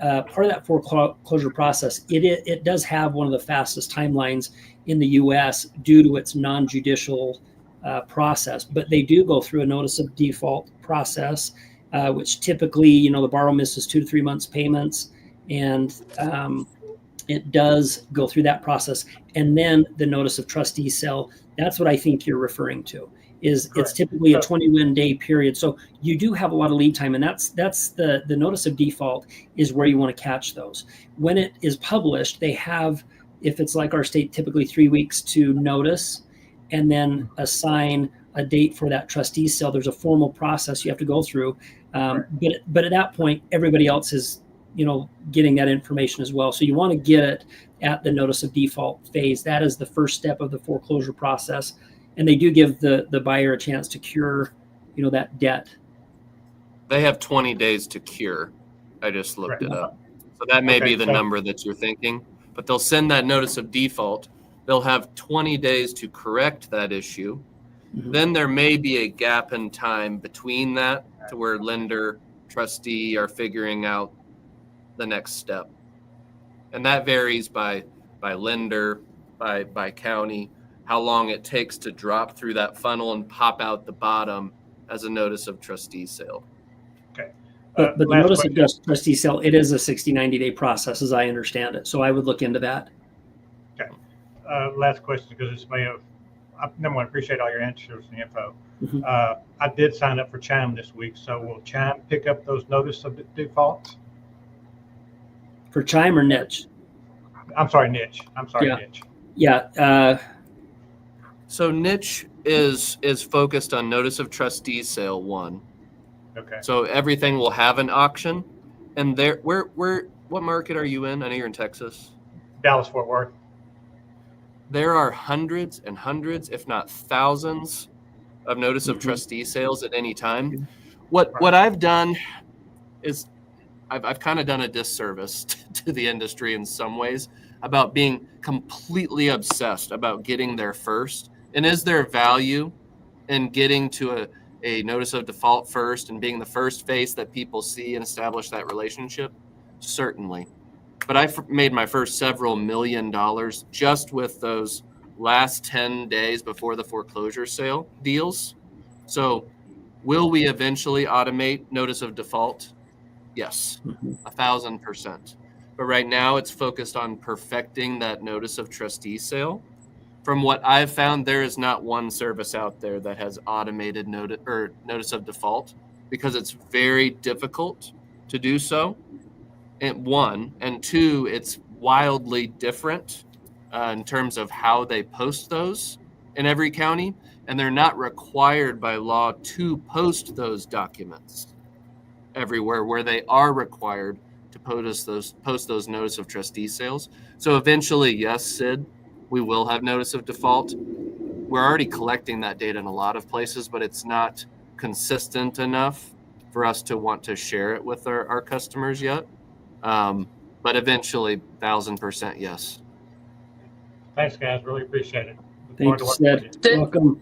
part of that foreclosure process, it does have one of the fastest timelines in the U.S. due to its non-judicial process. But they do go through a notice of default process, which typically, the borrower misses 2 to 3 months payments, and it does go through that process. And then the notice of trustee sale, that's what I think you're referring to. It's typically a 21-day period. So you do have a lot of lead time, and that's the notice of default is where you want to catch those. When it is published, they have, if it's like our state, typically 3 weeks to notice and then assign a date for that trustee sale. There's a formal process you have to go through. But at that point, everybody else is, getting that information as well. So you want to get it at the notice of default phase. That is the first step of the foreclosure process. And they do give the buyer a chance to cure, that debt. They have 20 days to cure. I just looked it up. So that may be the number that you're thinking, but they'll send that notice of default. They'll have 20 days to correct that issue. Mm-hmm. Then there may be a gap in time between that to where lender, trustee are figuring out the next step. And that varies by lender, by county, how long it takes to drop through that funnel and pop out the bottom as a notice of trustee sale. Okay. But the notice of trustee sale, it is a 60, 90-day process as I understand it. So I would look into that. Okay. Last question, because this may have, number one, appreciate all your answers and info. Mm-hmm. I did sign up for Chime this week. So will Chime pick up those notice of defaults? For Chime or Niche? I'm sorry, Niche. Niche. Yeah. So Niche is focused on notice of trustee sale 1. Okay. So everything will have an auction. And what market are you in? I know you're in Texas. Dallas, Fort Worth. There are hundreds and hundreds, if not thousands, of notice of trustee sales at any time. What I've done is I've kind of done a disservice to the industry in some ways about being completely obsessed about getting there first. And is there value in getting to a notice of default first and being the first face that people see and establish that relationship? Certainly. But I made my first several $1 million just with those last 10 days before the foreclosure sale deals. So will we eventually automate notice of default? Yes, 1,000%. But right now it's focused on perfecting that notice of trustee sale. From what I've found, there is not one service out there that has automated notice of default because it's very difficult to do so. And 1, and 2, it's wildly different in terms of how they post those in every county, and they're not required by law to post those documents everywhere where they are required to post those notice of trustee sales. So eventually, yes, Sid, we will have notice of default. We're already collecting that data in a lot of places, but it's not consistent enough for us to want to share it with our customers yet. But eventually, 1,000% yes. Thanks, guys. Really appreciate it. Thanks, Sid. Welcome.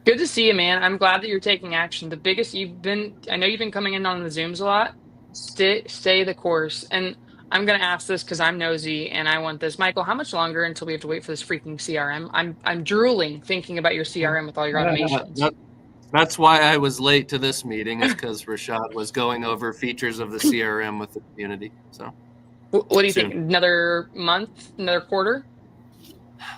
Good to see you, man. I'm glad that you're taking action. I know you've been coming in on the Zooms a lot. Stay the course. And I'm going to ask this because I'm nosy and I want this. Michael, how much longer until we have to wait for this freaking CRM? I'm drooling thinking about your CRM with all your automations. That's why I was late to this meeting, is because Rashad was going over features of the CRM with the community. So, what do you think? Another month? Another quarter?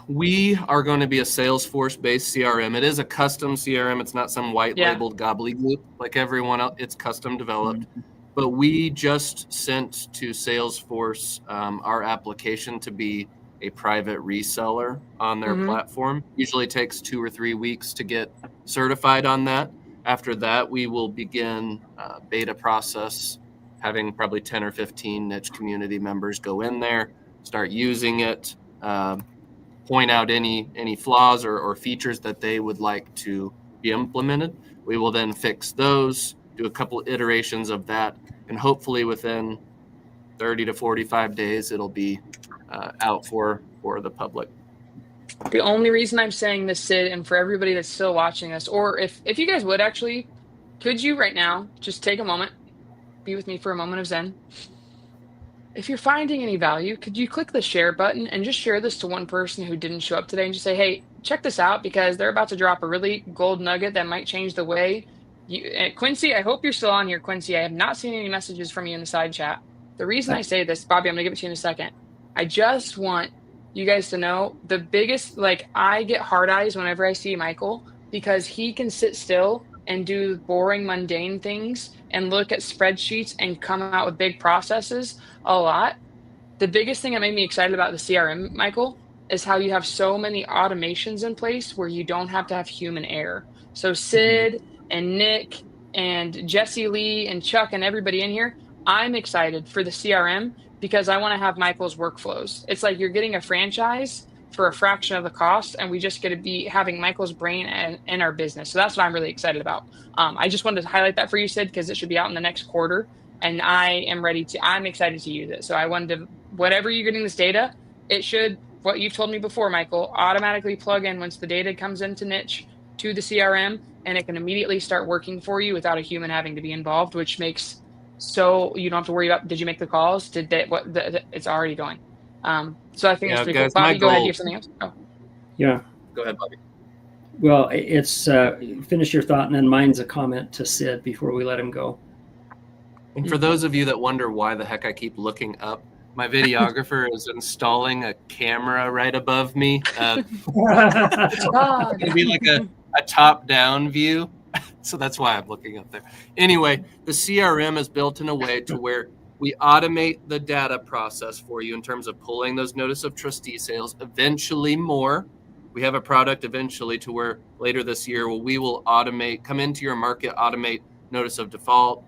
We are going to be a Salesforce-based CRM. It is a custom CRM. It's not some white-labeled gobbledygook like everyone else. It's custom developed. But we just sent to Salesforce our application to be a private reseller on their platform. Usually takes 2 or 3 weeks to get certified on that. After that, we will begin beta process, having probably 10 or 15 niche community members go in there, start using it, point out any flaws or features that they would like to be implemented. We will then fix those, do a couple iterations of that, and hopefully within 30 to 45 days, it'll be out for the public. The only reason I'm saying this, Sid, and for everybody that's still watching us, or if you guys would actually, could you right now just take a moment, be with me for a moment of Zen? If you're finding any value, could you click the share button and just share this to one person who didn't show up today and just say, hey, check this out, because they're about to drop a really gold nugget that might change the way you, Quincy, I hope you're still on here, Quincy. I have not seen any messages from you in the side chat. The reason I say this, Bobby, I'm gonna give it to you in a second. I just want you guys to know the biggest, I get hard eyes whenever I see Michael, because he can sit still and do boring, mundane things and look at spreadsheets and come out with big processes a lot. The biggest thing that made me excited about the CRM, Michael, is how you have so many automations in place where you don't have to have human error. So Sid and Nick and Jesse Lee and Chuck and everybody in here, I'm excited for the CRM because I want to have Michael's workflows. It's like you're getting a franchise for a fraction of the cost, and we just get to be having Michael's brain in our business. So that's what I'm really excited about. I just wanted to highlight that for you, Sid, because it should be out in the next quarter, and I'm excited to use it. So I wanted to, whatever you're getting this data, it should, what you've told me before, Michael, automatically plug in once the data comes into niche to the CRM, and it can immediately start working for you without a human having to be involved, which makes so you don't have to worry about, did you make the calls? Did they, it's already going. So I think it's pretty cool. Bobby, go ahead. You have something else? Oh. Yeah. Go ahead, Bobby. Well, it's finish your thought, and then mine's a comment to Sid before we let him go. And for those of you that wonder why the heck I keep looking up, my videographer is installing a camera right above me. It's going to be like a top-down view. So that's why I'm looking up there. Anyway, the CRM is built in a way to where we automate the data process for you in terms of pulling those notice of trustee sales. Eventually more. We have a product eventually to where later this year we will automate, come into your market, automate notice of default,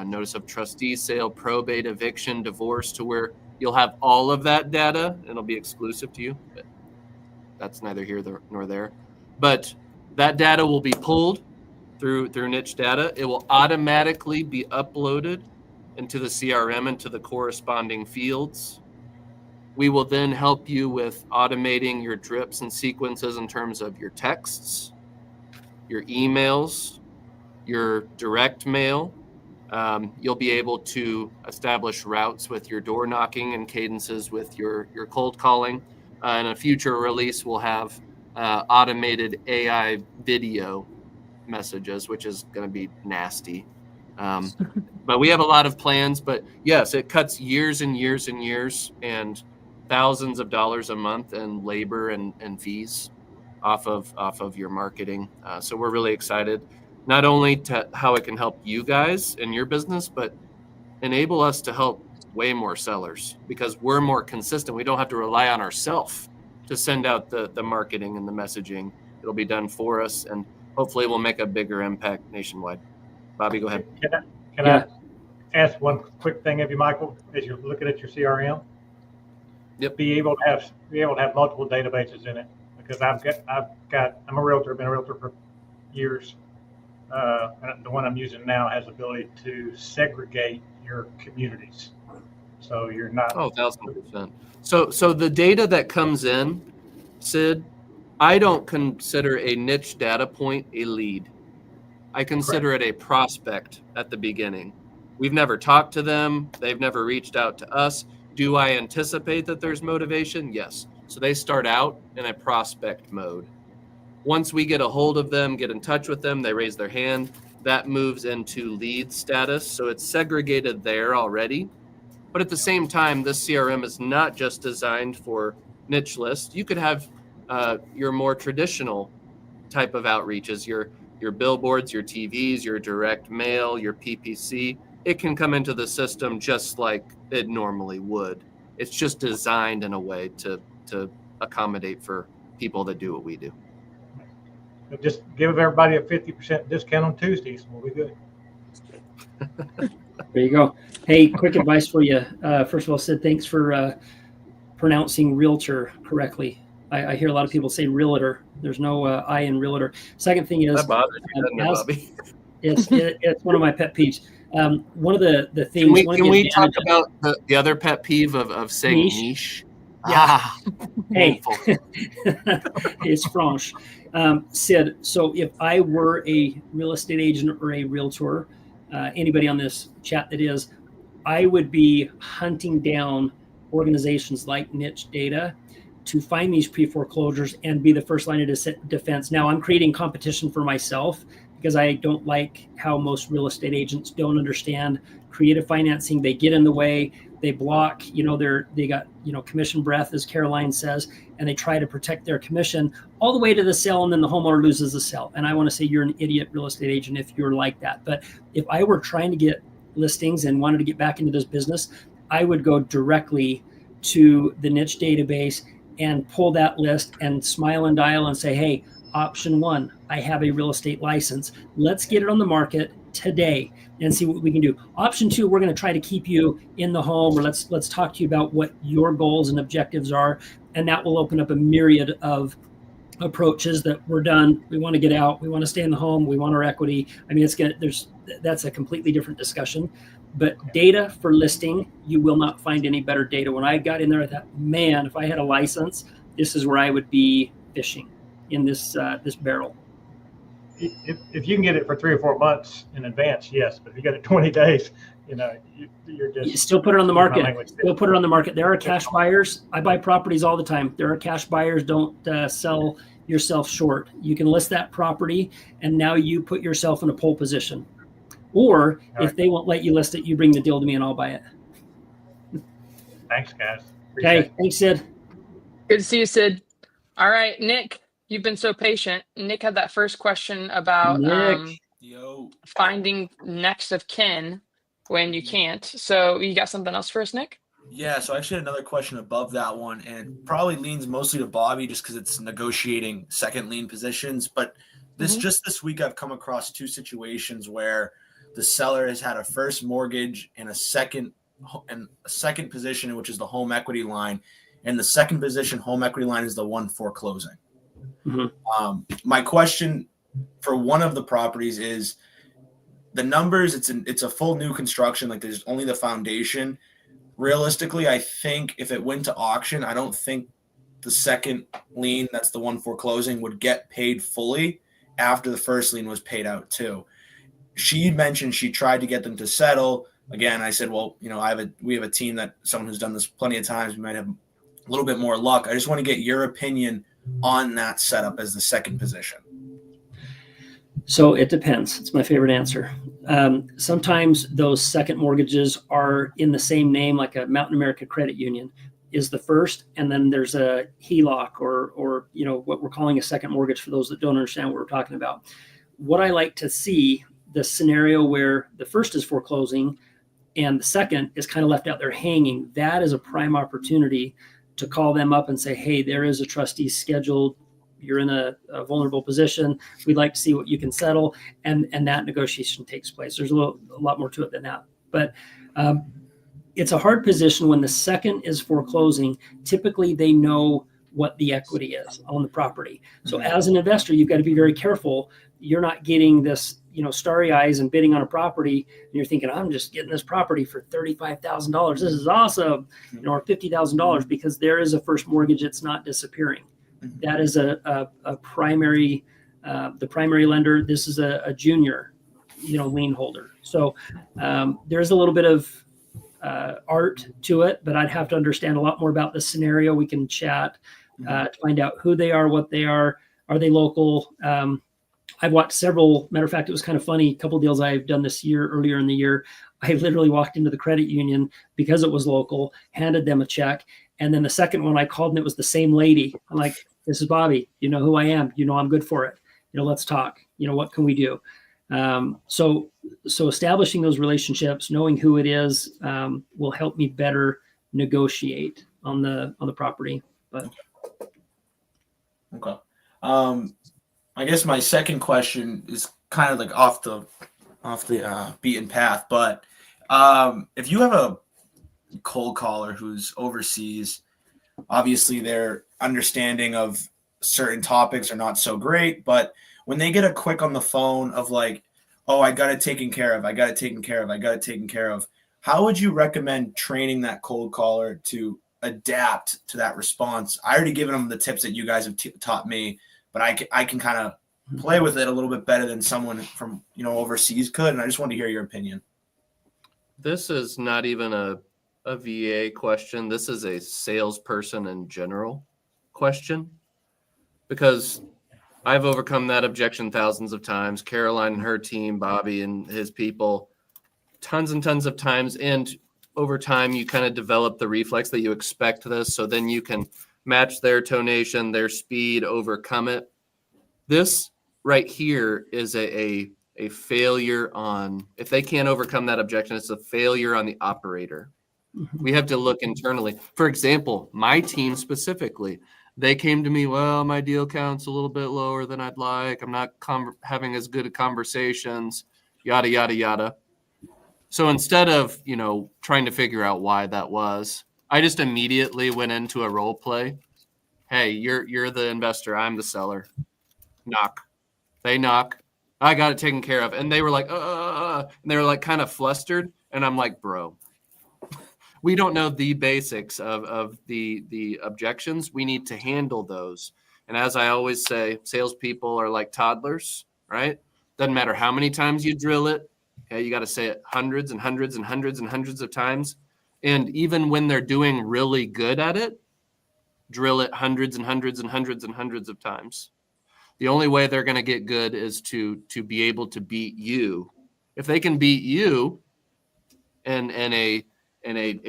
notice of trustee sale, probate, eviction, divorce, to where you'll have all of that data and it'll be exclusive to you. But that's neither here nor there. But that data will be pulled through niche data. It will automatically be uploaded into the CRM, into the corresponding fields. We will then help you with automating your drips and sequences in terms of your texts, your emails, your direct mail. You'll be able to establish routes with your door knocking and cadences with your cold calling. In a future release, we'll have automated AI video messages, which is going to be nasty. But we have a lot of plans. But yes, it cuts years and years and years and thousands of dollars a month in labor and fees off of your marketing. So we're really excited, not only to how it can help you guys in your business, but enable us to help way more sellers because we're more consistent. We don't have to rely on ourselves to send out the marketing and the messaging. It'll be done for us, and hopefully we'll make a bigger impact nationwide. Bobby, go ahead. Can I ask one quick thing of you, Michael, as you're looking at your CRM? Yep. Be able to have multiple databases in it, because I'm a realtor, been a realtor for years. the one I'm using now has the ability to segregate your communities. So you're not. Oh, 1,000%. So the data that comes in, Sid, I don't consider a niche data point a lead. I consider it a prospect at the beginning. We've never talked to them. They've never reached out to us. Do I anticipate that there's motivation? Yes. So they start out in a prospect mode. Once we get a hold of them, get in touch with them, they raise their hand, that moves into lead status. So it's segregated there already. But at the same time, this CRM is not just designed for niche lists. You could have your more traditional type of outreaches, your billboards, your TVs, your direct mail, your PPC. It can come into the system just like it normally would. It's just designed in a way to accommodate for people that do what we do. Just give everybody a 50% discount on Tuesdays. We'll be good. There you go. Hey, quick advice for you. First of all, Sid, thanks for pronouncing realtor correctly. I hear a lot of people say realtor. There's no I in realtor. Second thing is, that bothers you, doesn't it, Bobby? It's one of my pet peeves. One of the things. Can we talk about the other pet peeve of saying niche? Yeah. Hey, it's French. Sid, so if I were a real estate agent or a realtor, anybody on this chat that is, I would be hunting down organizations like Niche Data to find these pre-foreclosures and be the first line of defense. Now I'm creating competition for myself because I don't like how most real estate agents don't understand creative financing. They get in the way, they block, they got, commission breath, as Caroline says, and they try to protect their commission all the way to the sale, and then the homeowner loses the sale. And I want to say you're an idiot real estate agent if you're like that. But if I were trying to get listings and wanted to get back into this business, I would go directly to the niche database and pull that list and smile and dial and say, hey, option one, I have a real estate license. Let's get it on the market today and see what we can do. Option two, we're going to try to keep you in the home, or let's talk to you about what your goals and objectives are. And that will open up a myriad of approaches that we're done. We want to get out. We want to stay in the home. We want our equity. I mean, that's a completely different discussion. But data for listing, you will not find any better data. When I got in there, I thought, man, if I had a license, this is where I would be fishing in this barrel. If you can get it for 3 or 4 months in advance, yes. But if you got it 20 days, you're just. You still put it on the market. Still put it on the market. There are cash buyers. I buy properties all the time. There are cash buyers. Don't sell yourself short. You can list that property, and now you put yourself in a pole position. Or if they won't let you list it, you bring the deal to me and I'll buy it. Thanks, guys. Okay, thanks, Sid. Good to see you, Sid. All right, Nick, you've been so patient. Nick had that first question about finding next of kin when you can't. So you got something else for us, Nick? Yeah, so I actually had another question above that one, and it probably leans mostly to Bobby just because it's negotiating second lien positions. But this week I've come across 2 situations where the seller has had a first mortgage and a second position, which is the home equity line, and the second position home equity line is the one foreclosing. My question for one of the properties is the numbers. It's a full new construction, like there's only the foundation. Realistically, I think if it went to auction, I don't think the second lien, that's the one foreclosing, would get paid fully after the first lien was paid out too. She mentioned she tried to get them to settle. Again, I said, well, we have a team someone who's done this plenty of times. We might have a little bit more luck. I just want to get your opinion on that setup as the second position. So it depends. It's my favorite answer. Sometimes those second mortgages are in the same name, like a Mountain America Credit Union is the first, and then there's a HELOC or what we're calling a second mortgage for those that don't understand what we're talking about. What I like to see, the scenario where the first is foreclosing and the second is kind of left out there hanging, that is a prime opportunity to call them up and say, hey, there is a trustee scheduled. You're in a vulnerable position. We'd like to see what you can settle. And that negotiation takes place. There's a lot more to it than that. But it's a hard position when the second is foreclosing. Typically, they know what the equity is on the property. So as an investor, you've got to be very careful. You're not getting this, starry eyes and bidding on a property, and you're thinking, I'm just getting this property for $35,000. This is awesome, or $50,000, because there is a first mortgage that's not disappearing. That is a primary, the primary lender. This is a junior, lien holder. So there's a little bit of art to it, but I'd have to understand a lot more about the scenario. We can chat to find out who they are, what they are they local? I've watched several. Matter of fact, it was kind of funny. A couple of deals I've done this year, earlier in the year, I literally walked into the credit union because it was local, handed them a check. And then the second one I called and it was the same lady. I'm like, this is Bobby. You know who I am. You know I'm good for it. Let's talk. What can we do? So establishing those relationships, knowing who it is, will help me better negotiate on the property. But okay. I guess my second question is kind of like off the beaten path, but if you have a cold caller who's overseas, obviously their understanding of certain topics are not so great, but when they get a quick on the phone of like, oh, I got it taken care of, how would you recommend training that cold caller to adapt to that response? I already given them the tips that you guys have taught me, but I can kind of play with it a little bit better than someone from overseas could, and I just want to hear your opinion. This is not even a VA question. This is a salesperson in general question, because I've overcome that objection thousands of times. Caroline and her team, Bobby and his people, tons and tons of times. And over time, you kind of develop the reflex that you expect this. So then you can match their tonation, their speed, overcome it. This right here is a failure on, if they can't overcome that objection, it's a failure on the operator. We have to look internally. For example, my team specifically, they came to me, well, my deal count's a little bit lower than I'd like. I'm not having as good conversations, yada, yada, yada. So instead of, trying to figure out why that was, I just immediately went into a role play. Hey, you're the investor. I'm the seller. Knock. They knock. I got it taken care of. And they were like, and they were like kind of flustered. And I'm like, bro, we don't know the basics of the objections. We need to handle those. And as I always say, salespeople are like toddlers, right? Doesn't matter how many times you drill it. Okay, you got to say it hundreds and hundreds and hundreds and hundreds of times. And even when they're doing really good at it, drill it hundreds and hundreds and hundreds and hundreds of times. The only way they're going to get good is to be able to beat you. If they can beat you in a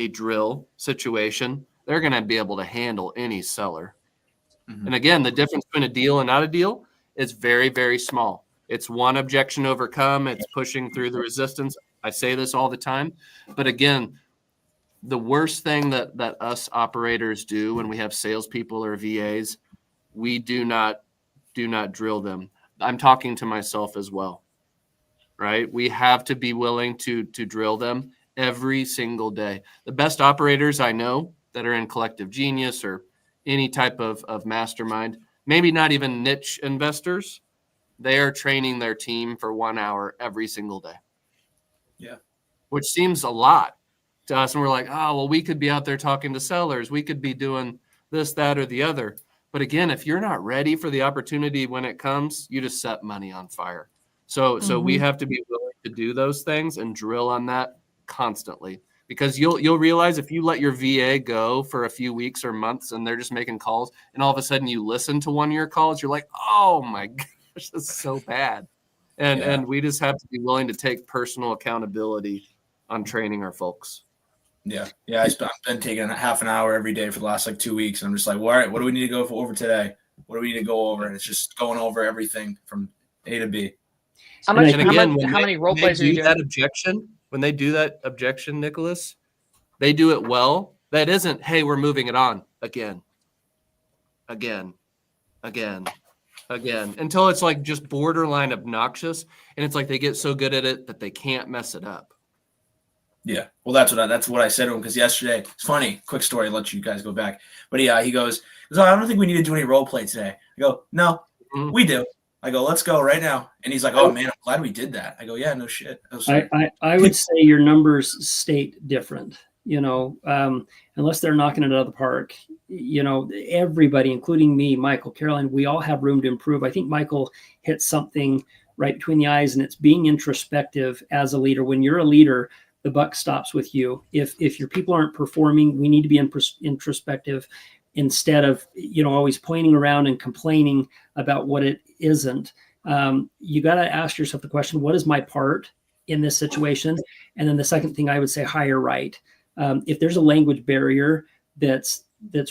drill situation, they're going to be able to handle any seller. Mm-hmm. And again, the difference between a deal and not a deal is very, very small. It's one objection overcome. It's pushing through the resistance. I say this all the time. But again, the worst thing that us operators do when we have salespeople or VAs, we do not drill them. I'm talking to myself as well, right? We have to be willing to drill them every single day. The best operators I know that are in Collective Genius or any type of mastermind, maybe not even niche investors, they are training their team for 1 hour every single day. Yeah. Which seems a lot to us. And we're like, oh, well, we could be out there talking to sellers. We could be doing this, that, or the other. But again, if you're not ready for the opportunity when it comes, you just set money on fire. So we have to be willing to do those things and drill on that constantly, because you'll realize if you let your VA go for a few weeks or months and they're just making calls, and all of a sudden you listen to one of your calls, you're like, oh my gosh, that's so bad. And we just have to be willing to take personal accountability on training our folks. Yeah. I've been taking half an hour every day for the last 2 weeks. And I'm just like, well, all right, what do we need to go over today? What do we need to go over? And it's just going over everything from A to B. How many role plays are you doing? That objection, when they do that objection, Nicholas, they do it well. That isn't, hey, we're moving it on again, until it's like just borderline obnoxious. And it's like they get so good at it that they can't mess it up. Yeah. Well, that's what I said to him, because yesterday, it's funny, quick story, I'll let you guys go back. But yeah, he goes, I don't think we need to do any role play today. I go, no, we do. I go, let's go right now. And he's like, oh man, I'm glad we did that. I go, yeah, no shit. I would say your numbers state different, unless they're knocking it out of the park. Everybody, including me, Michael, Caroline, we all have room to improve. I think Michael hit something right between the eyes, and it's being introspective as a leader. When you're a leader, the buck stops with you. If your people aren't performing, we need to be introspective instead of, always pointing around and complaining about what it isn't. You got to ask yourself the question, what is my part in this situation? And then the second thing I would say, hire right. If there's a language barrier that's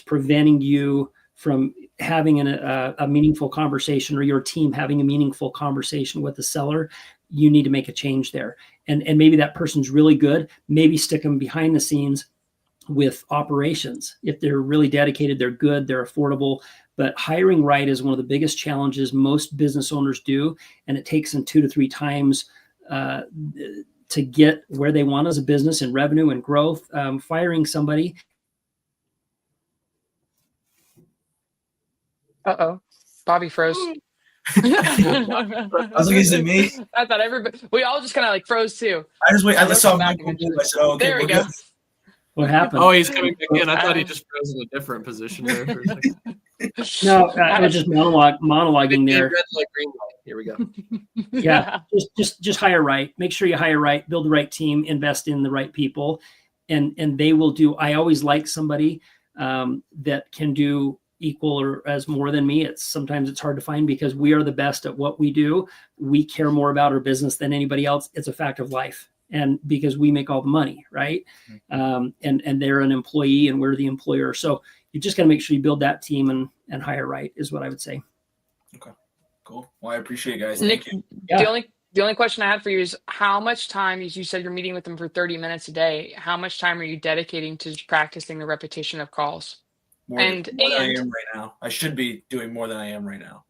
preventing you from having a meaningful conversation, or your team having a meaningful conversation with the seller, you need to make a change there. And maybe that person's really good. Maybe stick them behind the scenes with operations. If they're really dedicated, they're good, they're affordable. But hiring right is one of the biggest challenges most business owners do. And it takes them 2 to 3 times to get where they want as a business in revenue and growth. Firing somebody. Uh-oh. Bobby froze. I was looking at me. I thought we all just kind of like froze too. I saw Michael move. I said, oh, okay. There we go. What happened? Oh, he's coming back in. I thought he just froze in a different position there for a second. No, I was just monologuing there. Red light, green light. Here we go. Yeah, just hire right. Make sure you hire right. Build the right team. Invest in the right people, and they will do. I always like somebody that can do equal or as more than me. Sometimes it's hard to find because we are the best at what we do. We care more about our business than anybody else. It's a fact of life. And because we make all the money, right? And they're an employee and we're the employer. So you just got to make sure you build that team and hire right is what I would say. Okay, cool. Well, I appreciate it, guys. Nick, Thank you. Yeah. The only question I had for you is how much time, as you said, you're meeting with them for 30 minutes a day. How much time are you dedicating to practicing the repetition of calls? More than I am right now. I should be doing more than I am right now.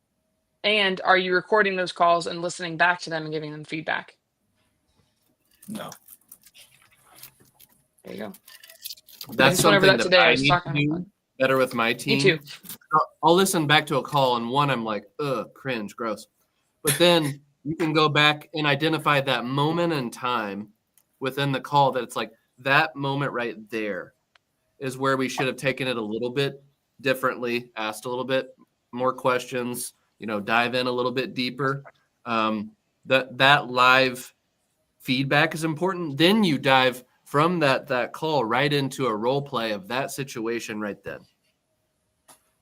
And are you recording those calls and listening back to them and giving them feedback? No. There you go. That's something that I need to do better with my team. Me too. I'll listen back to a call, and I'm like, ugh, cringe, gross. But then you can go back and identify that moment in time within the call that it's like that moment right there is where we should have taken it a little bit differently, asked a little bit more questions, dive in a little bit deeper. That live feedback is important. Then you dive from that call right into a role play of that situation right then.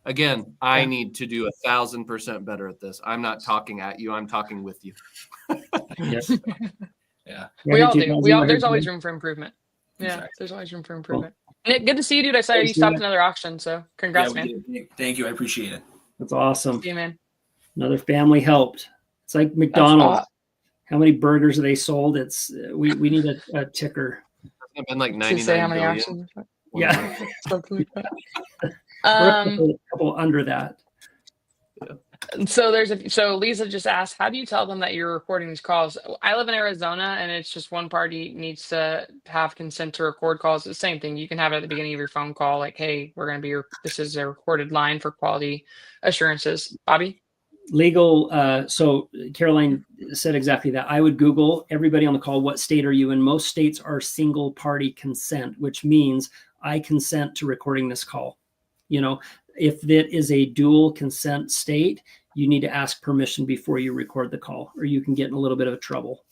Again, I need to do 1,000% better at this. I'm not talking at you. I'm talking with you. Yes. Yeah. We all do. There's always room for improvement. Yeah. Exactly. There's always room for improvement. Nick, good to see you, dude. I saw you stopped another auction. So congrats, man. Thank you. I appreciate it. That's awesome. See you, man. Another family helped. It's like McDonald's. How many burgers are they sold? It's we need a ticker. It's been like 99 say how many billion. auctions? Yeah. A couple under that. So Lisa just asked, how do you tell them that you're recording these calls? I live in Arizona and it's just one party needs to have consent to record calls. It's the same thing. You can have it at the beginning of your phone call, like, hey, this is a recorded line for quality assurances. Bobby? Legal. So Caroline said exactly that. I would Google everybody on the call. What state are you in? Most states are single party consent, which means I consent to recording this call. If it is a dual consent state, you need to ask permission before you record the call, or you can get in a little bit of trouble.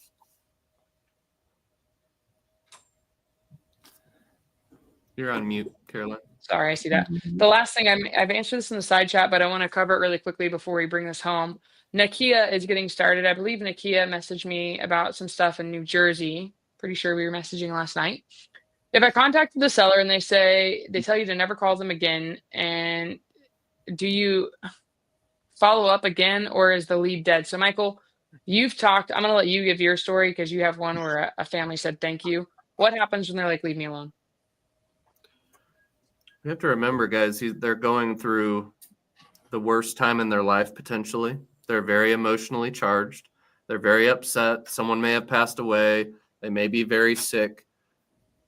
You're on mute, Caroline. Sorry, I see that. The last thing I've answered this in the side chat, but I want to cover it really quickly before we bring this home. Nakia is getting started. I believe Nakia messaged me about some stuff in New Jersey. Pretty sure we were messaging last night. If I contacted the seller and they tell you to never call them again, and do you follow up again, or is the lead dead? So Michael, you've talked, I'm going to let you give your story because you have one where a family said thank you. What happens when they're like, leave me alone? You have to remember, guys, they're going through the worst time in their life, potentially. They're very emotionally charged. They're very upset. Someone may have passed away. They may be very sick.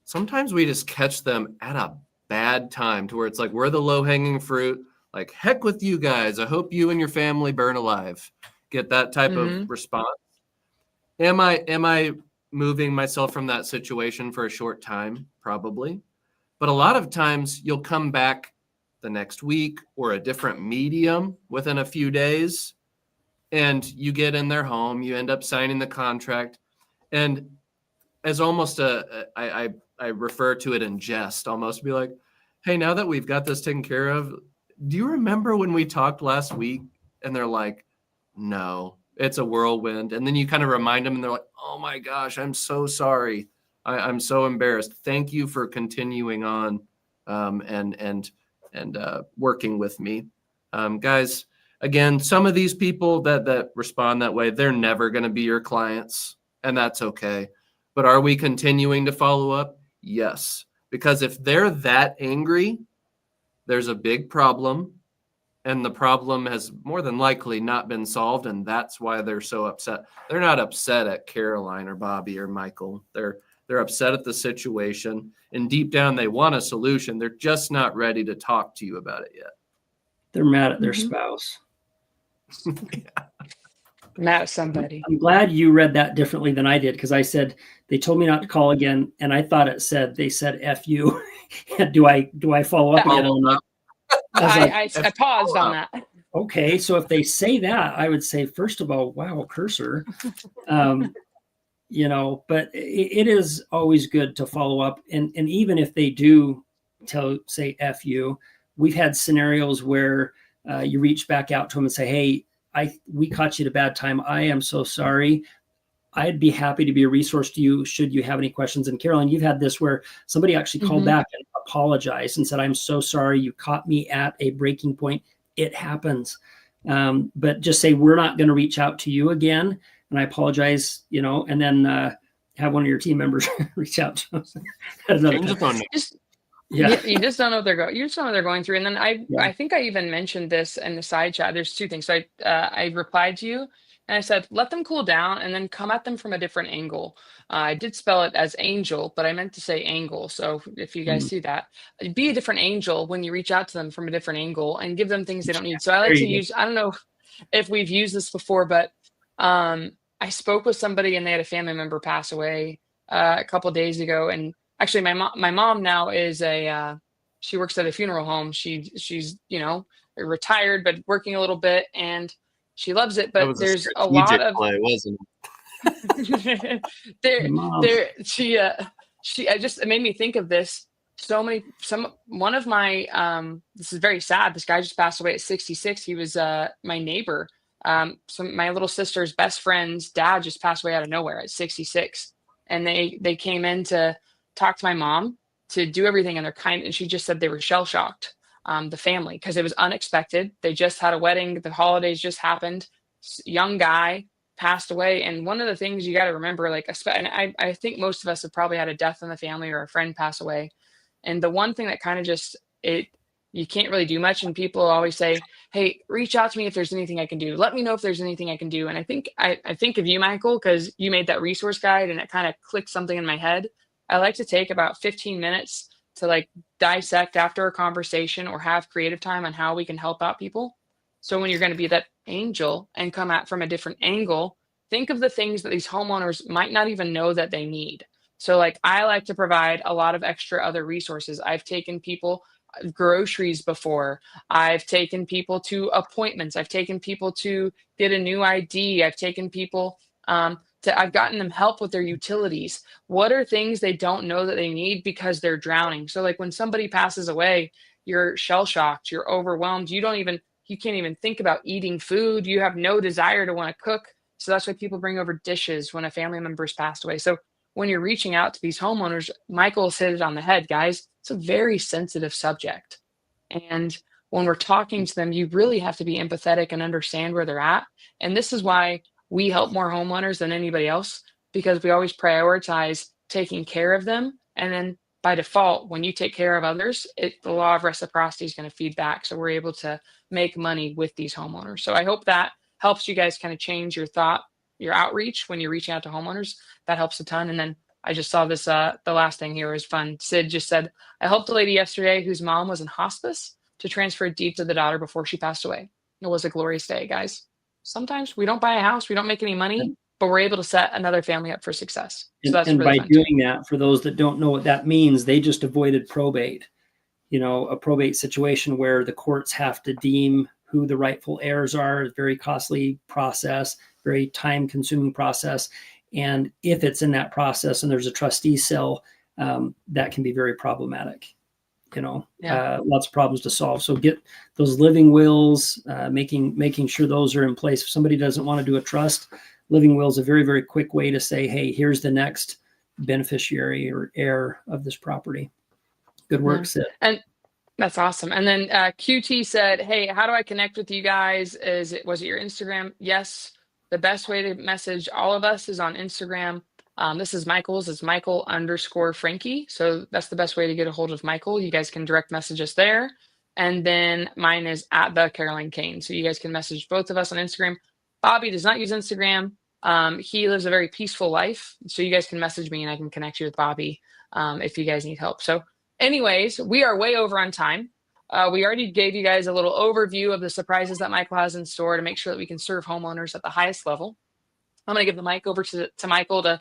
Sometimes we just catch them at a bad time to where it's like, we're the low-hanging fruit. Like, heck with you guys. I hope you and your family burn alive. get that type of response. Am I moving myself from that situation for a short time? Probably. But a lot of times you'll come back the next week or a different medium within a few days, and you get in their home, you end up signing the contract. And as almost I refer to it in jest, almost be like, hey, now that we've got this taken care of, do you remember when we talked last week? And they're like, no, it's a whirlwind. And then you kind of remind them and they're like, oh my gosh, I'm so sorry. I'm so embarrassed. Thank you for continuing on and working with me. Guys, again, some of these people that respond that way, they're never going to be your clients, and that's okay. But are we continuing to follow up? Yes. Because if they're that angry, there's a big problem, and the problem has more than likely not been solved, and that's why they're so upset. They're not upset at Caroline or Bobby or Michael. They're upset at the situation, and deep down they want a solution. They're just not ready to talk to you about it yet. They're mad at their spouse. Yeah. Mad at somebody. I'm glad you read that differently than I did, because I said they told me not to call again, and I thought they said F you. do I follow up again? I paused on that. Okay, so if they say that, I would say, first of all, wow, cursor. But it is always good to follow up. And even if they do say F you, we've had scenarios where you reach back out to them and say, hey, we caught you at a bad time. I am so sorry. I'd be happy to be a resource to you should you have any questions. And Caroline, you've had this where somebody actually called back and apologized and said, I'm so sorry. You caught me at a breaking point. It happens. But just say, we're not going to reach out to you again. And I apologize, and then have one of your team members reach out to us. You just don't know what they're going. You just don't know what they're going through. And then I think I even mentioned this in the side chat. There's two things. So I replied to you and I said, let them cool down and then come at them from a different angle. I did spell it as angel, but I meant to say angle. So if you guys see that, be a different angel when you reach out to them from a different angle and give them things they don't need. So I like to use, I don't know if we've used this before, but I spoke with somebody and they had a family member pass away a couple of days ago. And actually my mom now is she works at a funeral home. She's retired, but working a little bit, and she loves it. But there's a lot of play, wasn't it? It made me think of this. One of my this is very sad. This guy just passed away at 66. He was my neighbor. My little sister's best friend's dad just passed away out of nowhere at 66. And they came in to talk to my mom, to do everything, and she just said they were shell shocked, the family, because it was unexpected. They just had a wedding, the holidays just happened, young guy passed away. And one of the things you got to remember, and I think most of us have probably had a death in the family or a friend pass away. And the one thing that kind of you can't really do much. And people always say, hey, reach out to me if there's anything I can do. Let me know if there's anything I can do. And I think of you, Michael, because you made that resource guide and it kind of clicked something in my head. I like to take about 15 minutes to dissect after a conversation or have creative time on how we can help out people. So when you're going to be that angel and come at from a different angle, think of the things that these homeowners might not even know that they need. So I like to provide a lot of extra other resources. I've taken people groceries before. I've taken people to appointments. I've taken people to get a new ID. I've taken people I've gotten them help with their utilities. What are things they don't know that they need because they're drowning? So when somebody passes away, you're shell shocked, you're overwhelmed. You can't even think about eating food. You have no desire to want to cook. So that's why people bring over dishes when a family member's passed away. So when you're reaching out to these homeowners, Michael's hit it on the head, guys. It's a very sensitive subject. And when we're talking to them, you really have to be empathetic and understand where they're at. And this is why we help more homeowners than anybody else, because we always prioritize taking care of them. And then by default, when you take care of others, the law of reciprocity is going to feed back. So we're able to make money with these homeowners. So I hope that helps you guys kind of change your thought, your outreach when you're reaching out to homeowners. That helps a ton. And then I just saw this, the last thing here was fun. Sid just said, I helped a lady yesterday whose mom was in hospice to transfer a deed to the daughter before she passed away. It was a glorious day, guys. sometimes we don't buy a house, we don't make any money, but we're able to set another family up for success. So that's and really by fun doing that, for those that don't know what that means, they just avoided probate. A probate situation where the courts have to deem who the rightful heirs are. It's a very costly process, very time-consuming process. And if it's in that process and there's a trustee sale, that can be very problematic. Lots of problems to solve. So get those living wills, making sure those are in place. If somebody doesn't want to do a trust, living will is a very, very quick way to say, hey, here's the next beneficiary or heir of this property. Good work, Sid. And that's awesome. And then QT said, hey, how do I connect with you guys? Was it your Instagram? Yes. The best way to message all of us is on Instagram. This is Michael's. It's Michael_Franke. So that's the best way to get a hold of Michael. You guys can direct message us there. And then mine is @the_Caroline_Kane. So you guys can message both of us on Instagram. Bobby does not use Instagram. He lives a very peaceful life. So you guys can message me and I can connect you with Bobby if you guys need help. So anyways, we are way over on time. We already gave you guys a little overview of the surprises that Michael has in store to make sure that we can serve homeowners at the highest level. I'm going to give the mic over to Michael to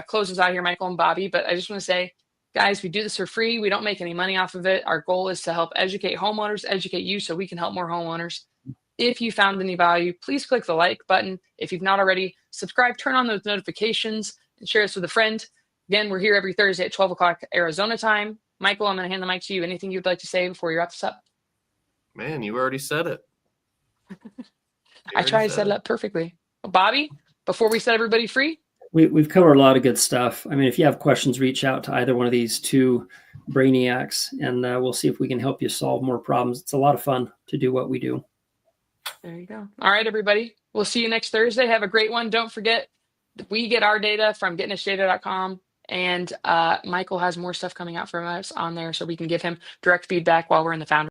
close us out here, Michael and Bobby. But I just want to say, guys, we do this for free. We don't make any money off of it. Our goal is to help educate homeowners, educate you so we can help more homeowners. If you found any value, please click the like button. If you've not already, subscribe, turn on those notifications, and share us with a friend. Again, we're here every Thursday at 12 o'clock Arizona time. Michael, I'm going to hand the mic to you. Anything you'd like to say before you wrap this up? Man, you already said it. I try to set it up perfectly. Bobby, before we set everybody free? We've covered a lot of good stuff. I mean, if you have questions, reach out to either one of these two brainiacs, and we'll see if we can help you solve more problems. It's a lot of fun to do what we do. There you go. All right, everybody. We'll see you next Thursday. Have a great one. Don't forget, we get our data from getnishdata.com. And Michael has more stuff coming out from us on there so we can give him direct feedback while we're in the founder.